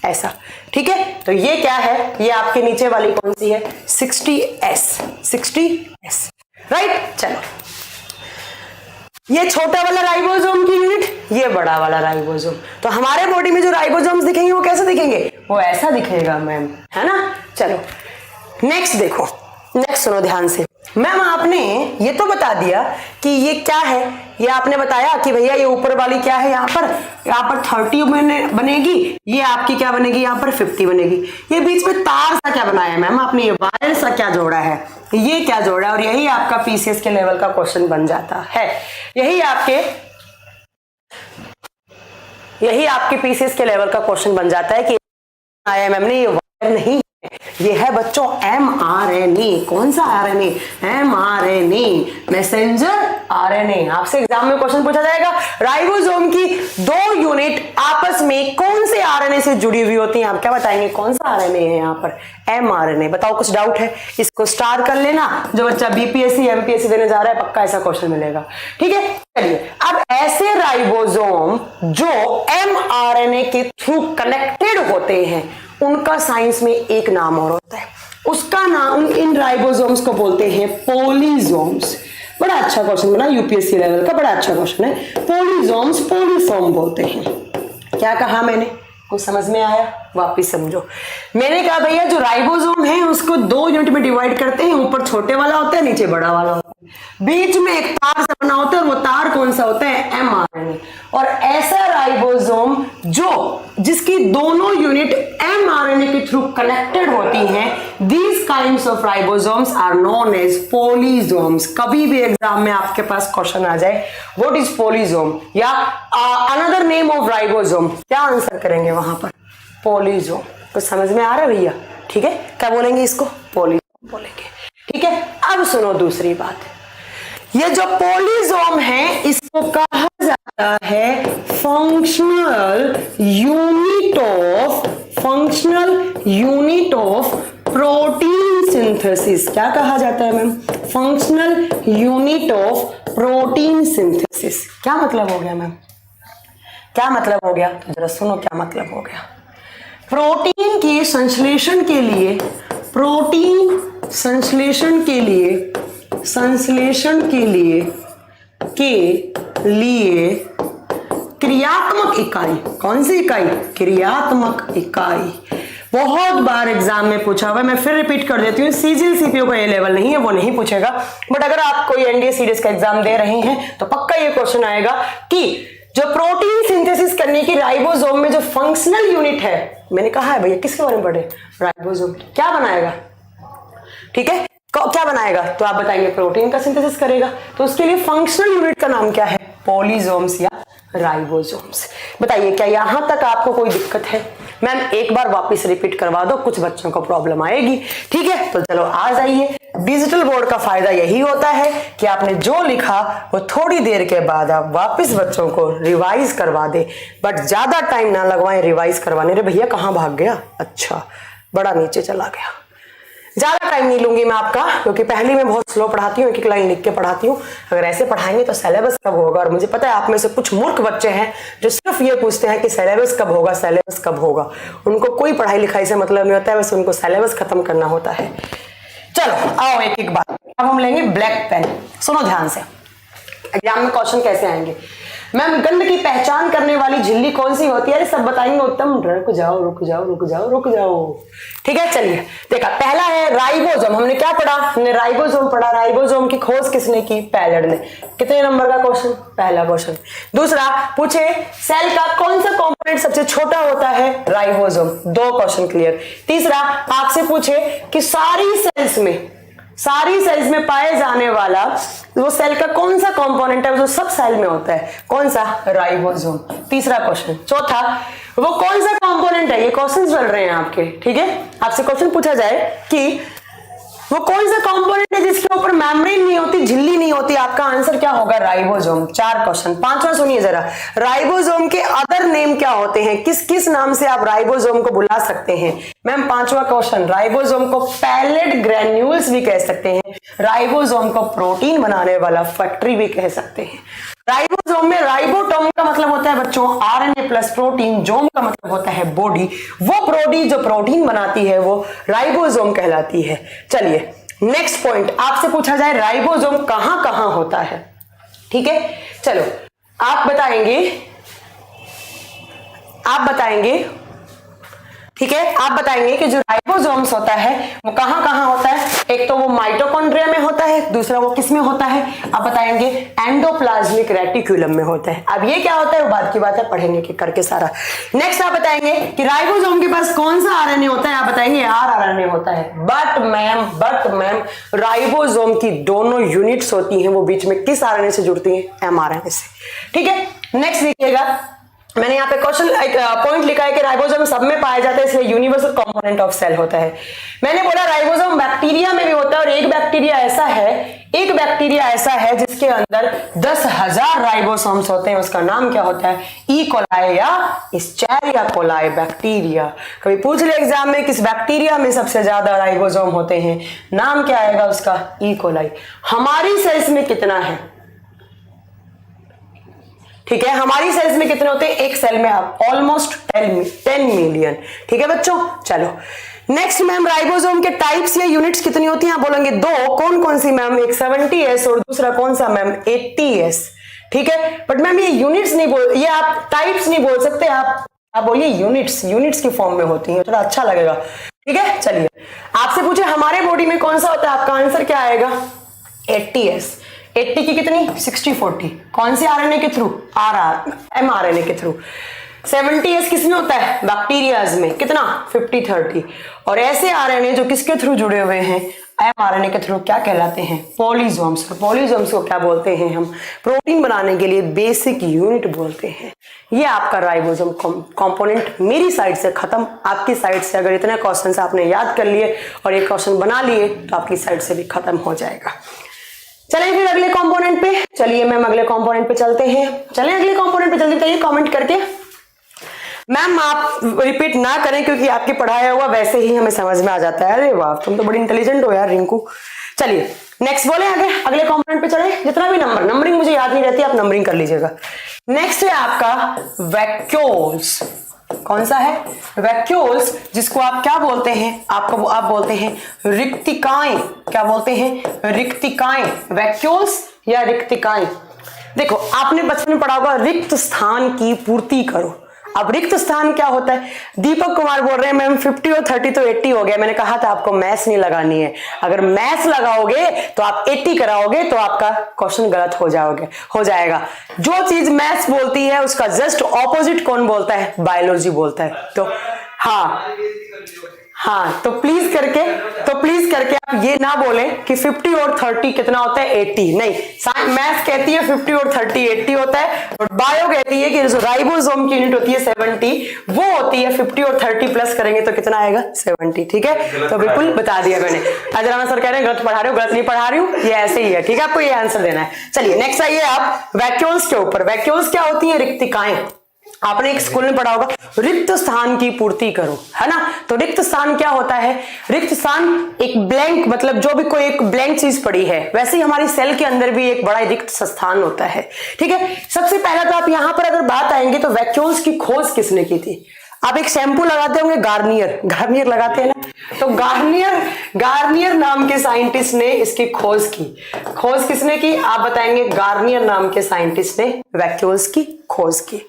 ऐसा, ठीक है। तो ये क्या है? ये आपके नीचे वाली कौन सी है? 60S, 60S, right. चलो, ये छोटा वाला राइबोसोम की यूनिट, ये बड़ा वाला राइबोसोम। तो हमारे बॉडी में जो राइबोसोम्स दिखेंगे वो कैसे दिखेंगे? वो ऐसा दिखेगा मैम, है ना। चलो, नेक्स्ट देखो, नेक्स्ट सुनो ध्यान से। मैम आपने ये तो बता दिया कि ये क्या है, ये आपने बताया कि भैया ये ऊपर वाली क्या है, यहाँ पर 30 बनेगी, ये आपकी क्या बनेगी? यहाँ पर 50 बनेगी। ये बीच में तार सा क्या बनाया मैम आपने? ये वायर सा क्या जोड़ा है? ये क्या जोड़ा है? और यही आपका पीसीएस के लेवल का क्वेश्चन बन जाता है। यही आपके पीसीएस के लेवल का क्वेश्चन बन जाता है कि आया मैम ने, ये वायर नहीं, ये है बच्चों mRNA। कौन सा RNA? mRNA, messenger RNA। आपसे एग्जाम में क्वेश्चन पूछा जाएगा, राइबोसोम की 2 यूनिट आपस में कौन से RNA से जुड़ी हुई होती हैं? आप क्या बताएंगे? कौन सा RNA है यहाँ पर? mRNA। बताओ, कुछ डाउट है? इसको स्टार कर लेना, जो बच्चा बीपीएससी एमपीएससी देने जा रहा है पक्का ऐसा क्वेश्चन मिलेगा, ठीक है। चलिए, अब ऐसे राइबोसोम जो mRNA के थ्रू कनेक्टेड होते हैं, उनका साइंस में एक नाम और होता है, उसका नाम, इन राइबोसोम्स को बोलते हैं पॉलीसोम्स। बड़ा अच्छा क्वेश्चन बना, यूपीएससी लेवल का बड़ा अच्छा क्वेश्चन है। पॉलीसोम्स, पॉलीसोम बोलते हैं। क्या कहा मैंने? कुछ समझ में आया? वापिस समझो। मैंने कहा भैया जो राइबोसोम है उसको 2 यूनिट में डिवाइड करते हैं, ऊपर छोटे वाला होता है, नीचे बड़ा वाला होता है, बीच में एक तार सा बना होता है, और वो तार कौन सा होता है? mRNA। और ऐसा राइबोसोम जिसकी दोनों यूनिट mRNA के थ्रू कनेक्टेड होती हैं, these kinds of ribosomes are known as polysomes। कभी भी एग्जाम में आपके पास क्वेश्चन आ जाए व्हाट इज पोलीसोम या अनदर नेम ऑफ राइबोसोम, क्या आंसर करेंगे वहां पर? पोलीसोम। कुछ समझ में आ रहा है भैया? ठीक है, क्या बोलेंगे इसको? पॉलीजोम बोलेंगे। ठीक है, अब सुनो दूसरी बात, ये जो पॉलीजोम है इसको कहा जाता है functional unit of protein synthesis. क्या कहा जाता है ma'am? Functional unit of protein synthesis. क्या मतलब हो गया मैम? क्या मतलब हो गया? तो जरा सुनो क्या मतलब हो गया। प्रोटीन के संश्लेषण के लिए क्रियात्मक इकाई, कौन सी इकाई? क्रियात्मक इकाई। बहुत बार एग्जाम में पूछा हुआ है, मैं फिर रिपीट कर देती हूँ, सीजीएल सीपीओ का ये लेवल नहीं है, वो नहीं पूछेगा, बट अगर आप कोई एनडीए सीडीएस का एग्जाम दे रहे हैं तो पक्का ये क्वेश्चन आएगा कि जो प्रोटीन सिंथेसिस करने की राइबोसोम में जो फंक्शनल यूनिट है, मैंने कहा है भैया किसके बारे में पढ़े? राइबोसोम। क्या बनाएगा? ठीक है, क्या बनाएगा? तो आप बताएंगे प्रोटीन का सिंथेसिस करेगा, तो उसके लिए फंक्शनल यूनिट का नाम क्या है? पॉलीजोम्स या राइबोसोम्स। बताइए क्या यहां तक आपको कोई दिक्कत है? मैम एक बार वापस रिपीट करवा दो, कुछ बच्चों को प्रॉब्लम आएगी। ठीक है, तो चलो आ जाइए। डिजिटल बोर्ड का फायदा यही होता है कि आपने जो लिखा वो थोड़ी देर के बाद आप वापस बच्चों को रिवाइज करवा दे, बट ज्यादा टाइम ना लगवाएं रिवाइज करवाने। रे भैया कहाँ भाग गया? अच्छा, बड़ा नीचे चला गया। ज्यादा टाइम नहीं लूंगी मैं आपका, क्योंकि पहले मैं बहुत स्लो पढ़ाती हूँ, एक एक लाइन लिख के पढ़ाती हूँ। अगर ऐसे पढ़ाएंगे तो सिलेबस कब होगा? और मुझे पता है आप में से कुछ मूर्ख बच्चे हैं जो सिर्फ ये पूछते हैं कि सिलेबस कब होगा, सिलेबस कब होगा। उनको कोई पढ़ाई लिखाई से मतलब नहीं होता है, बस उनको सिलेबस खत्म करना होता है। चलो आओ एक एक बात। अब हम लेंगे ब्लैक पेन। सुनो ध्यान से, एग्जाम में क्वेश्चन कैसे आएंगे। मैम गंध की पहचान करने वाली झिल्ली कौन सी होती है? अरे सब बताएंगे उत्तम, रुक जाओ। ठीक है, चलिए देखा, पहला है राइबोसोम। हमने क्या पढ़ा? हमने राइबोसोम पढ़ा। राइबोसोम की खोज किसने की? पैलेड ने। कितने नंबर का क्वेश्चन? पहला क्वेश्चन। दूसरा पूछे सेल का कौन सा कंपोनेंट सबसे छोटा होता है? राइबोसोम। 2 question clear. तीसरा आपसे पूछे कि सारी सेल्स में पाए जाने वाला वो सेल का कौन सा कंपोनेंट है जो सब सेल में होता है? कौन सा? राइबोसोम। तीसरा क्वेश्चन। चौथा, वो कौन सा कंपोनेंट है? ये क्वेश्चन चल रहे हैं आपके, ठीक है, आपसे क्वेश्चन पूछा जाए कि वो कौन सा कंपोनेंट है जिसके ऊपर मेम्ब्रेन नहीं होती, झिल्ली नहीं होती, आपका आंसर क्या होगा? राइबोसोम। 4 क्वेश्चन। 5वां सुनिए जरा, राइबोसोम के अदर नेम क्या होते हैं? किस किस नाम से आप राइबोसोम को बुला सकते हैं? मैम 5वां क्वेश्चन, राइबोसोम को पैलेट ग्रैन्यूल्स भी कह सकते हैं, राइबोसोम को प्रोटीन बनाने वाला फैक्ट्री भी कह सकते हैं। राइबोसोम में राइबोटोम का मतलब होता है बच्चों आरएनए प्लस प्रोटीन, जोम का मतलब होता है बॉडी, वो बॉडी जो प्रोटीन बनाती है वो राइबोसोम कहलाती है। चलिए नेक्स्ट पॉइंट, आपसे पूछा जाए राइबोसोम कहां कहां होता है? ठीक है, चलो आप बताएंगे, ठीक है, आप बताएंगे कि जो राइबोसोम्स होता है वो कहां कहां होता है। एक तो वो माइटोकॉन्ड्रिया में होता है, दूसरा वो किस में होता है? आप बताएंगे एंडोप्लाज्मिक रेटिकुलम में होता है। अब ये क्या होता है वो बाद की बात है, पढ़ेंगे कि करके सारा। नेक्स्ट आप बताएंगे कि राइबोसोम के पास कौन सा आरएनए होता है? आप बताएंगे आरआरएनए होता है। बट मैम राइबोसोम की दोनों यूनिट्स होती हैं, वो बीच में किस आरएनए से जुड़ती हैं? एमआरएनए से। ठीक है, नेक्स्ट देखिएगा, मैंने यहाँ पे क्वेश्चन पॉइंट लिखा है कि राइबोसोम सब में पाया जाता है, इसलिए यूनिवर्सल कंपोनेंट ऑफ सेल होता है। मैंने बोला राइबोसोम बैक्टीरिया में भी होता है, और एक बैक्टीरिया ऐसा है जिसके अंदर 10,000 राइबोसोम्स होते हैं, उसका नाम क्या होता है? ई कोलाई या एस्चेरिचिया कोलाई बैक्टीरिया। कभी पूछ ले एग्जाम में किस बैक्टीरिया में सबसे ज्यादा राइबोसोम होते हैं, नाम क्या आएगा उसका? E coli. हमारी सेल्स में कितना है? ठीक है, हमारी सेल्स में कितने होते हैं? एक सेल में आप ऑलमोस्ट 10 मिलियन। ठीक है बच्चों, चलो नेक्स्ट मैम, राइबोसोम के टाइप्स या यूनिट्स कितनी होती हैं? आप बोलेंगे 2, कौन कौन सी मैम? एक 70S और दूसरा कौन सा मैम? 80S। ठीक है, बट मैम ये यूनिट्स नहीं बोल, ये आप टाइप्स नहीं बोल सकते, आप बोलिए यूनिट्स की फॉर्म में होती हैं, थोड़ा अच्छा लगेगा। ठीक है, चलिए आपसे पूछे हमारे बॉडी में कौन सा होता है, आपका आंसर क्या आएगा? 80S। 80 की कितनी? 60-40। कौन से आरएनए के थ्रू? एमआरएनए के थ्रू। 70S किसमें होता है? बैक्टीरियाज में। कितना? 50-30। और ऐसे आरएनए जो किसके थ्रू जुड़े हुए हैं? mRNA के थ्रू क्या कहलाते हैं? पॉलीसोम्स। पॉलीसोम्स को क्या बोलते हैं हम? प्रोटीन बनाने के लिए बेसिक यूनिट बोलते हैं। ये आपका राइबोसोम कंपोनेंट मेरी साइड से खत्म। आपकी साइड से अगर इतने क्वेश्चंस आपने याद कर लिए और ये क्वेश्चन बना लिए तो आपकी साइड से भी खत्म हो जाएगा। चलिए फिर अगले कंपोनेंट पे, चलिए मैम अगले कंपोनेंट पे चलते हैं। चलें अगले कंपोनेंट पे जल्दी बताइए कमेंट करके। मैम आप रिपीट ना करें क्योंकि आपके पढ़ाया हुआ वैसे ही हमें समझ में आ जाता है। अरे वाह, तुम तो बड़ी इंटेलिजेंट हो यार रिंकू। चलिए नेक्स्ट बोले आगे, अगले कंपोनेंट पे चले। जितना भी नंबरिंग मुझे याद नहीं रहती, आप नंबरिंग कर लीजिएगा। नेक्स्ट है आपका वैक्यूल्स। कौन सा है? वैक्यूल्स, जिसको आप क्या बोलते हैं? आप बोलते हैं रिक्तिकाएं। क्या बोलते हैं? रिक्तिकाएं। वैक्यूल्स या रिक्तिकाएं। देखो आपने बचपन में पढ़ा होगा रिक्त स्थान की पूर्ति करो। अब रिक्त स्थान क्या होता है? दीपक कुमार बोल रहे हैं मैम 50 और 30 तो 80 हो गया। मैंने कहा था आपको मैथ्स नहीं लगानी है। अगर मैथ्स लगाओगे तो आप 80 कराओगे तो आपका क्वेश्चन गलत हो जाएगा। जो चीज मैथ्स बोलती है उसका जस्ट ऑपोजिट कौन बोलता है? बायोलॉजी बोलता है। तो हाँ, तो प्लीज करके आप ये ना बोलें कि 50 और 30 कितना होता है? 80। नहीं, मैथ्स कहती है 50 और 30 80 होता है, और बायो कहती है कि राइबोसोम की यूनिट होती है 70, वो होती है 50 और 30 प्लस करेंगे तो कितना आएगा? 70। ठीक है, तो बिल्कुल बता दिया मैंने। अजराना सर कह रहे हैं गलत पढ़ा रहे हो। गलत नहीं पढ़ा रही हूँ, ये ऐसे ही है। ठीक है, आपको ये आंसर देना है। चलिए नेक्स्ट आइए आप वैक्यूल्स के ऊपर। वैक्यूल्स क्या होती है? रिक्तिकाएं। आपने एक स्कूल में पढ़ा होगा रिक्त स्थान की पूर्ति करो, है ना? तो रिक्त स्थान क्या होता है? रिक्त स्थान एक ब्लैंक, मतलब जो भी कोई एक ब्लैंक चीज पड़ी है, वैसे ही हमारी सेल के अंदर भी एक बड़ा रिक्त स्थान होता है। ठीक है, सबसे पहला तो आप यहां पर अगर बात आएंगे तो वैक्यूल्स की खोज किसने की थी? आप एक शैम्पू लगाते होंगे गार्नियर लगाते हैं ना, तो गार्नियर नाम के साइंटिस्ट ने इसकी खोज की। खोज किसने की? आप बताएंगे। गार्नियर नाम के साइंटिस्ट ने वैक्यूल्स की खोज की।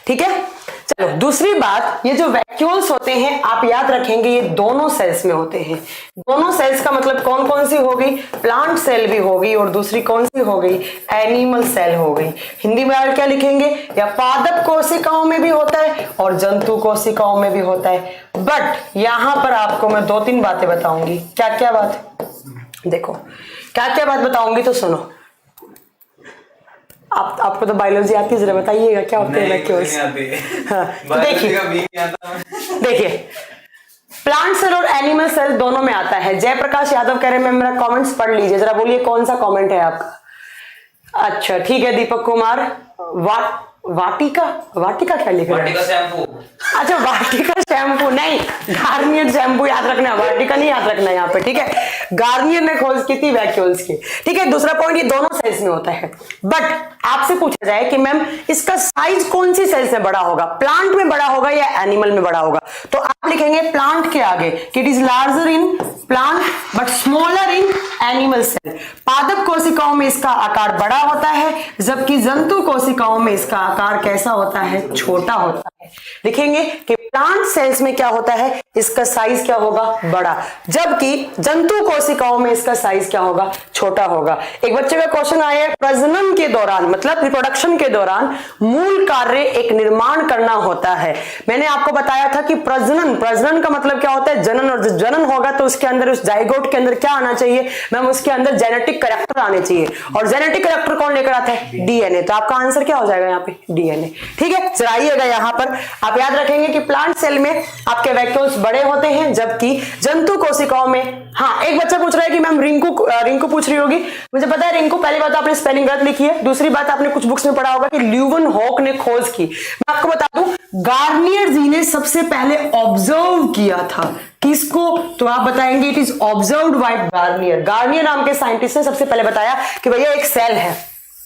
ठीक है, चलो दूसरी बात, ये जो वैक्यूल्स होते हैं आप याद रखेंगे ये दोनों सेल्स में होते हैं। दोनों सेल्स का मतलब कौन कौन सी होगी? प्लांट सेल भी होगी और दूसरी कौन सी हो गई? एनिमल सेल हो गई। हिंदी में आप क्या लिखेंगे? या पादप कोशिकाओं में भी होता है और जंतु कोशिकाओं में भी होता है। बट यहां पर आपको मैं 2-3 बातें बताऊंगी। क्या क्या बात? देखो क्या क्या बात बताऊंगी तो सुनो। आपको तो बायोलॉजी आती है, जरा बताइएगा क्या होते हैं वैक्यूल्स? हाँ, तो देखिए प्लांट सेल और एनिमल सेल दोनों में आता है। जयप्रकाश यादव कह रहे हैं मेरा कमेंट्स पढ़ लीजिए, जरा बोलिए कौन सा कमेंट है आपका? अच्छा ठीक है, दीपक कुमार वाटिका क्या लिख रहे हैं? वाटिका शैम्पू। अच्छा वाटिका शैम्पू नहीं, गार्नियर शैम्पू याद रखना, वाटिका नहीं याद रखना यहाँ पे। ठीक है, गार्नियर ने खोज की थी वैक्यूल्स की। ठीक है, दूसरा पॉइंट, ये दोनों सेल्स में होता है। बट आपसे पूछा जाए कि मैम इसका साइज कौन सी सेल्स में बड़ा होगा? प्लांट में बड़ा होगा या एनिमल में बड़ा होगा? तो आप लिखेंगे प्लांट के आगे कि it is larger in plant but smaller in animal cell. पादप कोशिकाओं में इसका आकार बड़ा होता है, जबकि जंतु कोशिकाओं में इसका आकार कैसा होता है? छोटा होता है। लिखेंगे कि प्लांट सेल्स में क्या होता है? इसका साइज क्या होगा? बड़ा, जबकि जंतु कोशिकाओं में इसका साइज क्या होगा? छोटा होगा। एक बच्चे का क्वेश्चन आया है, प्रजनन के दौरान मतलब रिप्रोडक्शन के दौरान मूल कार्य एक निर्माण करना होता है। मैंने आपको बताया था कि प्रजनन का मतलब क्या होता है? जनन। और जनन होगा तो उसके अंदर, उस जाइगोट के अंदर क्या आना चाहिए मैम? उसके अंदर जेनेटिक कैरेक्टर आने चाहिए। और जेनेटिक कैरेक्टर कौन लेकर आता है? डीएनए। तो आपका आंसर क्या हो जाएगा यहाँ पे? डीएनए। ठीक है, जरा आइएगा यहाँ पर आप याद रखेंगे कि प्लांट सेल में आपके वैक्यूल्स बड़े होते हैं, जबकि जंतु कोशिकाओं में। हाँ, एक बच्चा पूछ रहा है कि मैम रिंकू पूछ रही होगी, मुझे पता है रिंकू, पहली बात आपने स्पेलिंग गलत लिखी है, दूसरी बात आपने कुछ बुक्स में पढ़ा होगा कि ल्यूवेनहॉक ने खोज की। मैं आपको बता दूं, गार्नियर जी ने सबसे पहले ऑब्जर्व किया था। किसको? तो आप बताएंगे it is observed bye Garnier. Garnier नाम के साइंटिस्ट ने सबसे पहले बताया कि भैया एक सेल है,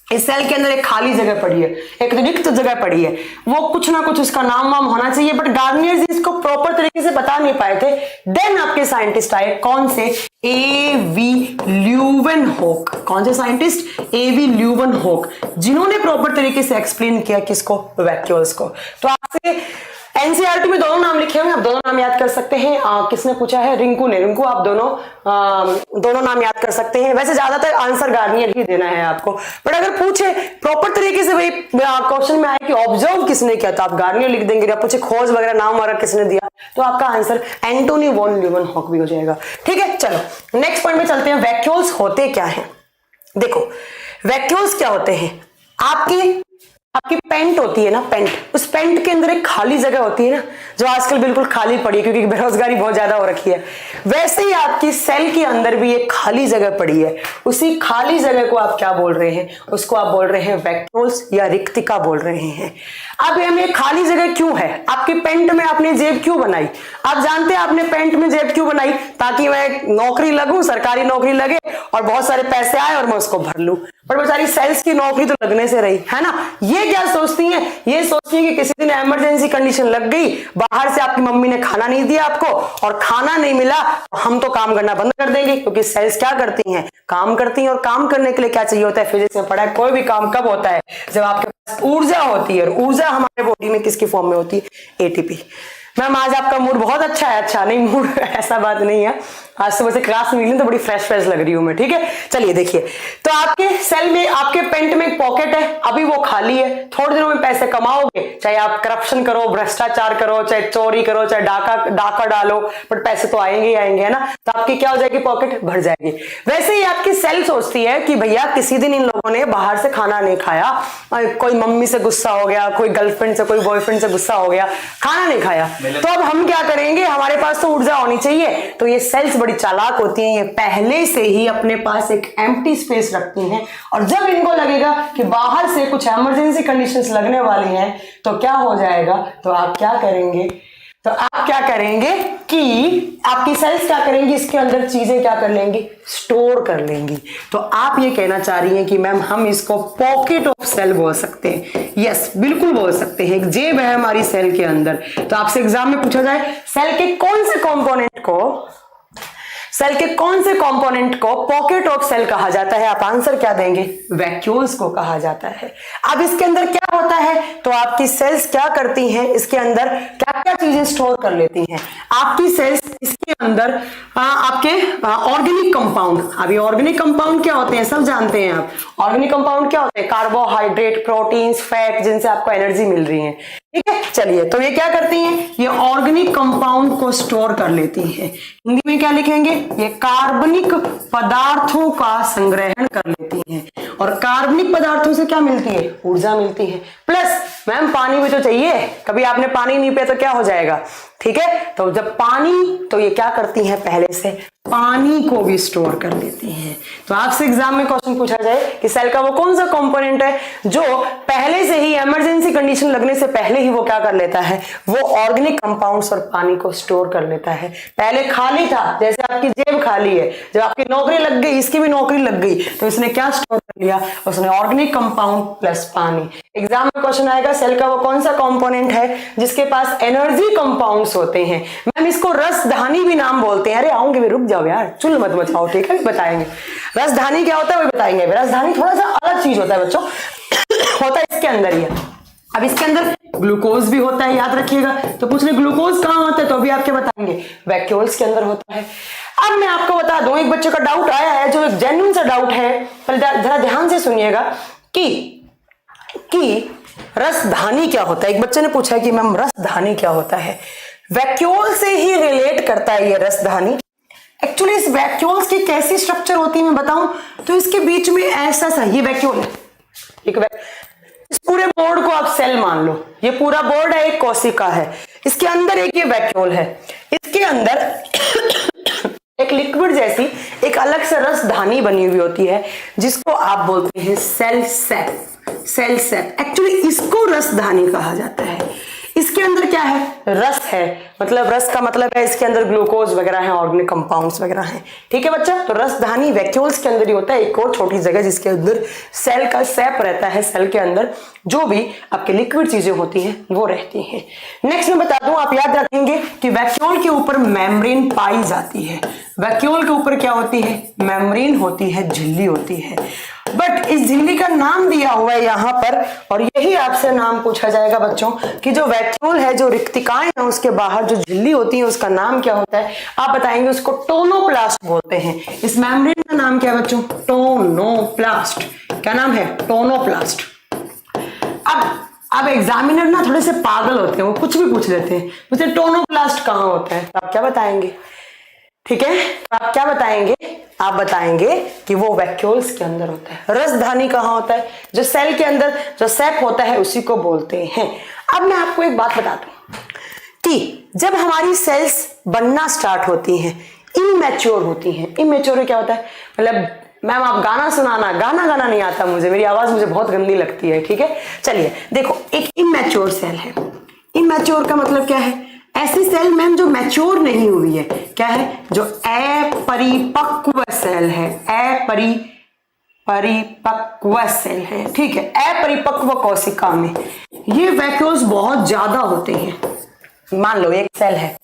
इस सेल के अंदर एक खाली जगह पड़ी है, एक रिक्त जगह पड़ी है, वो कुछ ना कुछ उसका नाम वाम होना चाहिए। बट गार्नियर जी इसको प्रॉपर तरीके से बता नहीं पाए थे। देन आपके साइंटिस्ट आए, कौन से? एवी ल्यूवेनहॉक। कौन से साइंटिस्ट? एवी ल्यूवेनहॉक, जिन्होंने प्रॉपर तरीके से एक्सप्लेन किया किसको? वैक्यूल्स को। तो आपसे एनसीईआरटी में दोनों नाम लिखे हुए हैं, आप दोनों नाम याद कर सकते हैं। किसने पूछा है? रिंकू ने। रिंकू आप दोनों नाम याद कर सकते हैं। वैसे ज्यादातर आंसर गार्नियर ही देना है आपको, बट अगर पूछे प्रॉपर तरीके से, भाई क्वेश्चन में आए कि ऑब्जर्व किसने किया, तो आप गार्नियर लिख देंगे। या पूछे खोज वगैरह नाम वगैरह किसने दिया, तो आपका आंसर एंटोनी वॉन ल्यूवेनहॉक भी हो जाएगा। ठीक है, चलो नेक्स्ट पॉइंट में चलते हैं। वैक्यूल्स होते क्या है? देखो वैक्यूल्स क्या होते हैं, आपकी पेंट होती है ना, पेंट, उस पेंट के अंदर एक खाली जगह होती है ना, जो आजकल बिल्कुल खाली पड़ी है क्योंकि बेरोजगारी बहुत ज्यादा हो रखी है। वैसे ही आपकी सेल के अंदर भी एक खाली जगह पड़ी है। उसी खाली जगह को आप क्या बोल रहे हैं? उसको आप बोल रहे हैं वैक्यूल्स या रिक्तिका बोल रहे हैं। अब हमें खाली जगह क्यों है? आपकी पेंट में आपने जेब क्यों बनाई? आप जानते हैं आपने पेंट में जेब क्यों बनाई? ताकि मैं नौकरी लगूं, सरकारी नौकरी लगे और बहुत सारे पैसे आए और मैं उसको भर लूं। पर बेचारी सेल्स की नौकरी तो लगने से रही है ना। ये क्या सोचती हैं? ये सोचती हैं कि किसी दिन इमरजेंसी कंडीशन लग गई, बाहर से आपकी मम्मी ने खाना नहीं दिया आपको और खाना नहीं मिला, हम तो काम करना बंद कर देंगे। क्योंकि सेल्स क्या करती हैं? काम करती हैं। और काम करने के लिए क्या चाहिए होता है? फिजिक्स में पढ़ा है, कोई भी काम कब होता है? जब आपके पास ऊर्जा होती है। और ऊर्जा हमारे बॉडी में किसकी फॉर्म में होती है? एटीपी। मैम आज आपका मूड बहुत अच्छा है। अच्छा नहीं, मूड ऐसा बात नहीं है, आज सुबह से क्लास में निकली तो बड़ी फ्रेश लग रही हूं मैं। ठीक है, चलिए देखिए, तो आपके सेल में, आपके पेंट में एक पॉकेट है, अभी वो खाली है। थोड़े दिनों में पैसे कमाओगे, चाहे आप करप्शन करो, भ्रष्टाचार करो, चाहे चोरी करो, चाहे डाका डालो, बट पैसे तो आएंगे ही आएंगे, है ना। तो आपकी क्या हो जाएगी? पॉकेट भर जाएगी। वैसे ही आपकी सेल सोचती है कि भैया किसी दिन इन लोगों ने बाहर से खाना नहीं खाया, कोई मम्मी से गुस्सा हो गया, कोई गर्लफ्रेंड से, कोई बॉयफ्रेंड से गुस्सा हो गया, खाना नहीं खाया, तो अब हम क्या करेंगे? हमारे पास तो ऊर्जा होनी चाहिए। तो ये सेल्स बड़ी चालाक होती हैं, ये पहले से ही अपने पास एक एम्प्टी स्पेस रखती हैं। और जब इनको लगेगा कि बाहर से कुछ इमरजेंसी कंडीशंस लगने वाली हैं, तो क्या हो जाएगा? तो आप क्या करेंगे? तो आप क्या करेंगे कि आपकी सेल्स क्या करेंगी? इसके अंदर चीजें क्या कर लेंगी? स्टोर कर लेंगी। तो आप ये कहना चाह रही हैं कि मैम हम इसको पॉकेट ऑफ सेल बोल सकते हैं। यस, बिल्कुल बोल सकते हैं। एक जेब है हमारी सेल के अंदर। तो आपसे एग्जाम में पूछा जाए सेल के कौन से कंपोनेंट को पॉकेट ऑफ सेल कहा जाता है, आप आंसर क्या देंगे? वैक्यूल्स को कहा जाता है। अब इसके अंदर क्या होता है? तो आपकी सेल्स क्या करती हैं? इसके अंदर क्या क्या चीजें स्टोर कर लेती हैं आपकी सेल्स? इसके अंदर आपके ऑर्गेनिक कंपाउंड। अभी ऑर्गेनिक कंपाउंड क्या होते हैं सब जानते हैं आप। ऑर्गेनिक कंपाउंड क्या होते हैं? कार्बोहाइड्रेट, प्रोटीन्स, फैट, जिनसे आपको एनर्जी मिल रही है। ठीक है, चलिए, तो ये क्या करती हैं? ये ऑर्गेनिक कंपाउंड को स्टोर कर लेती हैं। हिंदी में क्या लिखेंगे? ये कार्बनिक पदार्थों का संग्रहण कर लेती हैं। और कार्बनिक पदार्थों से क्या मिलती है? ऊर्जा मिलती है। प्लस मैम पानी भी तो चाहिए, कभी आपने पानी नहीं पिया तो क्या हो जाएगा? ठीक है, तो जब पानी, तो ये क्या करती हैं? पहले से पानी को भी स्टोर कर लेती हैं। तो आपसे एग्जाम में क्वेश्चन पूछा जाए कि सेल का वो कौन सा कंपोनेंट है जो पहले से ही इमरजेंसी कंडीशन लगने से पहले ही वो क्या कर लेता है? वो ऑर्गेनिक कंपाउंड्स और पानी को स्टोर कर लेता है। पहले खाली था, जैसे आपकी जेब खाली है, जब आपकी नौकरी लग गई, इसकी भी नौकरी लग गई, तो इसने क्या स्टोर कर लिया? उसने ऑर्गेनिक कंपाउंड प्लस पानी। एग्जाम में क्वेश्चन आएगा सेल का वो कौन सा कंपोनेंट है जिसके पास एनर्जी कंपाउंड्स होते हैं? मैम इसको रसधानी भी नाम बोलते हैं। अरे आऊंगे भी, रुक जाओ यार, चुल मत मचाओ। ठीक है, बताएंगे रसधानी क्या होता है, वो बताएंगे। रसधानी थोड़ा सा अलग चीज होता है बच्चों, होता है इसके अंदर ही है। अब इसके अंदर ग्लूकोज भी होता है, याद रखिएगा। तो पूछ रहे ग्लूकोज कहां होता है, तो अभी आपके बताएंगे वैक्यूल्स के अंदर होता है। अब मैं आपको बता दूं, एक बच्चे का डाउट आया है जो एक जेन्युइन सा डाउट है, पर जरा ध्यान से सुनिएगा कि रसधानी क्या होता है। एक बच्चे ने पूछा है कि मैम रसधानी क्या होता है। वैक्यूल से ही रिलेट करता है ये रसधानी। एक्चुअली इस वैक्यूल्स की कैसी स्ट्रक्चर होती है मैं बताऊं तो इसके बीच में ऐसा सा, ये वैक्यूल है, इस पूरे बोर्ड को आप सेल मान लो, ये पूरा बोर्ड है, एक कोशिका है, इसके अंदर एक ये वैक्यूल है, इसके अंदर एक लिक्विड जैसी एक अलग से रसधानी बनी हुई होती है जिसको आप बोलते हैं सेल सेप। एक्चुअली इसको रसधानी कहा जाता है। इसके अंदर क्या है? रस है, मतलब रस का मतलब है इसके अंदर ग्लूकोज वगैरह है, ऑर्गेनिक कंपाउंड्स वगैरह हैं। ठीक है बच्चा, तो रसधानी वैक्यूल्स के अंदर ही होता है। एक और छोटी जगह जिसके अंदर सेल का सेप रहता है, सेल के अंदर जो भी आपके लिक्विड चीजें होती हैं वो रहती हैं। नेक्स्ट मैं बता दूं, आप याद रखेंगे कि वैक्यूल के ऊपर मेम्ब्रेन पाई जाती है। वैक्यूल के ऊपर क्या होती है, मेम्ब्रेन होती है, झिल्ली होती है। बट इस झिल्ली का नाम दिया हुआ है यहाँ पर, और यही आपसे नाम पूछा जाएगा बच्चों कि जो वैक्यूल है, जो रिक्तिकाएं हैं उसके बाहर जो झिल्ली होती है उसका नाम क्या होता है। आप बताएंगे उसको टोनोप्लास्ट बोलते हैं। इस मेम्ब्रेन का नाम क्या है बच्चों, टोनोप्लास्ट। क्या नाम है, टोनोप्लास्ट। अब एग्जामिनर ना थोड़े से पागल होते हैं, वो कुछ भी पूछ लेते हैं, मुझे टोनोप्लास्ट कहाँ होता है, तो आप क्या बताएंगे, ठीक है, तो आप क्या बताएंगे, आप बताएंगे कि वो वैक्यूल्स के अंदर होता है। रसधानी कहाँ होता है, जो सेल के अंदर जो सेप होता है उसी को बोलते हैं। अब मैं आपको एक बात बता दूं कि जब हमारी सेल्स बनना स्टार्ट होती हैं, इमैच्योर होती हैं। इमैच्योर क्या होता है, मतलब मैम आप गाना सुनाना, गाना गाना नहीं आता मुझे, मेरी आवाज मुझे बहुत गंदी लगती है, ठीक है। चलिए देखो, एक इमैच्योर सेल है। इमैच्योर का मतलब क्या है, ऐसी सेल मैम जो मैच्योर नहीं हुई है। क्या है, जो अपरिपक्व सेल है, अपरिपक्व सेल है, ठीक है। अपरिपक्व कोशिका में ये वैक्यूल्स बहुत ज्यादा होते हैं। मान लो एक सेल है,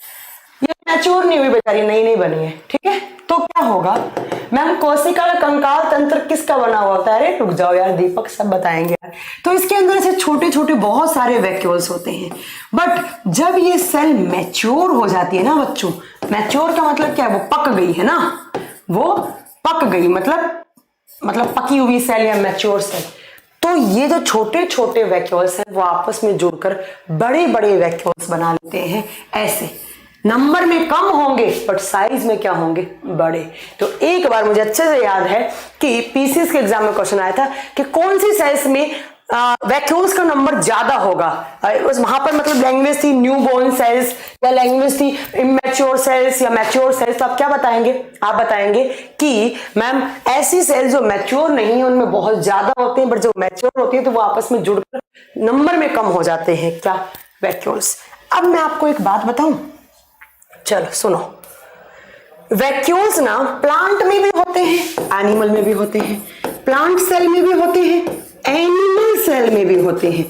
ये मैच्योर नहीं हुई बेचारी, नई बनी है, ठीक है। तो क्या होगा मैम, कोशिका का कंकाल तंत्र किसका बना हुआ होता है, अरे रुक जाओ यार दीपक, सब बताएंगे यार। तो इसके अंदर ऐसे छोटे छोटे बहुत सारे वैक्यूल्स होते हैं। बट जब ये सेल मैच्योर हो जाती है ना बच्चों, मैच्योर का मतलब क्या है, वो पक गई है ना, वो पक गई, मतलब पकी हुई सेल या मैच्योर सेल। तो ये जो छोटे छोटे वैक्यूल्स हैं वो आपस में जुड़कर बड़े बड़े वैक्यूल्स बना लेते हैं। ऐसे नंबर में कम होंगे बट साइज में क्या होंगे, बड़े। तो एक बार मुझे अच्छे से याद है कि पीसीएस के एग्जाम में क्वेश्चन आया था कि कौन सी सेल्स में वैक्यूल्स का नंबर ज्यादा होगा। वहां पर मतलब लैंग्वेज थी न्यूबॉर्न सेल्स, या लैंग्वेज थी इमैच्योर सेल्स या मैच्योर सेल्स। तो आप क्या बताएंगे, आप बताएंगे कि मैम ऐसी सेल्स जो मैच्योर नहीं है उनमें बहुत ज्यादा होते हैं, बट जो मैच्योर होती है तो वो आपस में जुड़कर नंबर में कम हो जाते हैं, क्या, वैक्यूल्स। अब मैं आपको एक बात बताऊं, चलो सुनो, वैक्यूल्स ना प्लांट में भी होते हैं, एनिमल में भी होते हैं, प्लांट सेल में भी होते हैं, एनिमल सेल में भी होते हैं,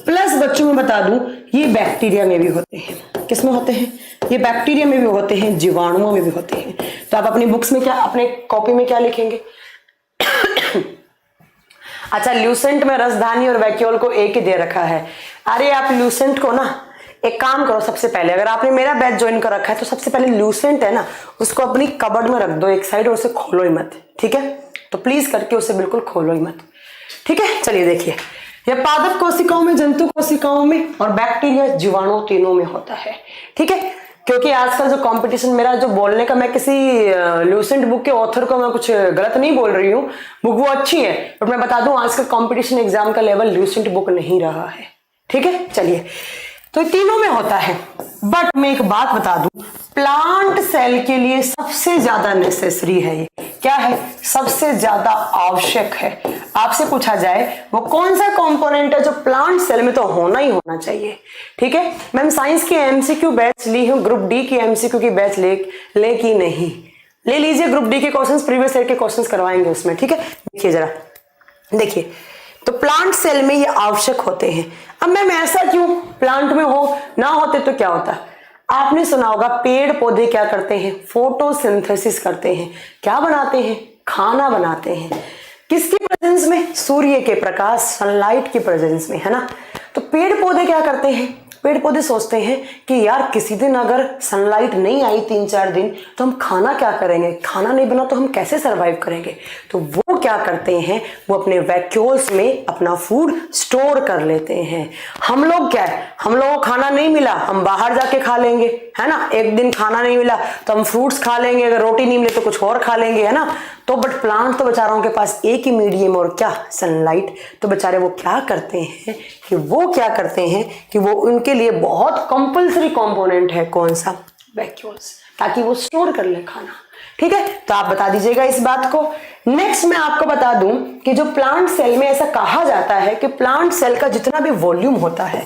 प्लस बच्चों में बता दूं ये बैक्टीरिया में भी होते हैं। किसमें होते हैं, ये बैक्टीरिया में भी होते हैं, जीवाणुओं में भी होते हैं। तो आप अपनी बुक्स में क्या, अपने कॉपी में क्या लिखेंगे अच्छा, ल्यूसेंट में रसधानी और वैक्यूल को एक ही दे रखा है। अरे आप ल्यूसेंट को ना एक काम करो, सबसे पहले अगर आपने मेरा बैच ज्वाइन कर रखा है तो सबसे पहले ल्यूसेंट है ना उसको अपनी कबर्ड में रख दो एक साइड, और उसे खोलो ही मत, ठीक है। तो प्लीज करके उसे बिल्कुल खोलो ही मत, ठीक है। चलिए देखिए, यह पादप कोशिकाओं में, जंतु कोशिकाओं में और बैक्टीरिया जीवाणु तीनों में होता है, ठीक है। क्योंकि आजकल जो कंपटीशन, मेरा जो बोलने का, मैं किसी ल्यूसेंट बुक के ऑथर को मैं कुछ गलत नहीं बोल रही हूँ, बुक वो अच्छी है, बट मैं बता दूं आजकल कंपटीशन एग्जाम का लेवल ल्यूसेंट बुक नहीं रहा है, ठीक है। चलिए, तो तीनों में होता है। बट मैं एक बात बता दूं, प्लांट सेल के लिए सबसे ज्यादा नेसेसरी है, ये क्या है, सबसे ज्यादा आवश्यक है। आपसे पूछा जाए वो कौन सा कंपोनेंट है जो प्लांट सेल में तो होना ही होना चाहिए, ठीक है। मैम साइंस की एमसीक्यू बैच ली हूं, ग्रुप डी की एमसीक्यू की बैच ले की नहीं, ले लीजिए। ग्रुप डी के क्वेश्चंस, प्रीवियस ईयर के क्वेश्चंस करवाएंगे उसमें, ठीक है। देखिए जरा, देखिए, तो प्लांट सेल में ये आवश्यक होते हैं। अब मैम ऐसा क्यों, प्लांट में हो ना होते तो क्या होता, आपने सुना होगा पेड़ पौधे क्या करते हैं, फोटोसिंथेसिस करते हैं, क्या बनाते हैं, खाना बनाते हैं। किसकी प्रेजेंस में, सूर्य के प्रकाश, सनलाइट की प्रेजेंस में, है ना। तो पेड़ पौधे क्या करते हैं, पेड़ पौधे सोचते हैं कि यार किसी दिन अगर सनलाइट नहीं आई 3-4 दिन तो हम खाना क्या करेंगे, खाना नहीं बना तो हम कैसे सरवाइव करेंगे। तो वो क्या करते हैं, वो अपने वैक्यूल्स में अपना फूड स्टोर कर लेते हैं। हम लोग क्या है, हम लोगों को खाना नहीं मिला हम बाहर जाके खा लेंगे, है ना। एक दिन खाना नहीं मिला तो हम फ्रूट्स खा लेंगे, अगर रोटी नहीं मिले तो कुछ और खा लेंगे, है ना। तो बट प्लांट तो बेचारों के पास एक ही मीडियम, और क्या, सनलाइट। तो बेचारे वो क्या करते हैं कि वो उनके लिए बहुत कंपल्सरी कंपोनेंट है, कौन सा, वैक्यूल्स, ताकि वो स्टोर कर ले खाना, ठीक है। तो आप बता दीजिएगा इस बात को। नेक्स्ट मैं आपको बता दूं कि जो प्लांट सेल में ऐसा कहा जाता है कि प्लांट सेल का जितना भी वॉल्यूम होता है,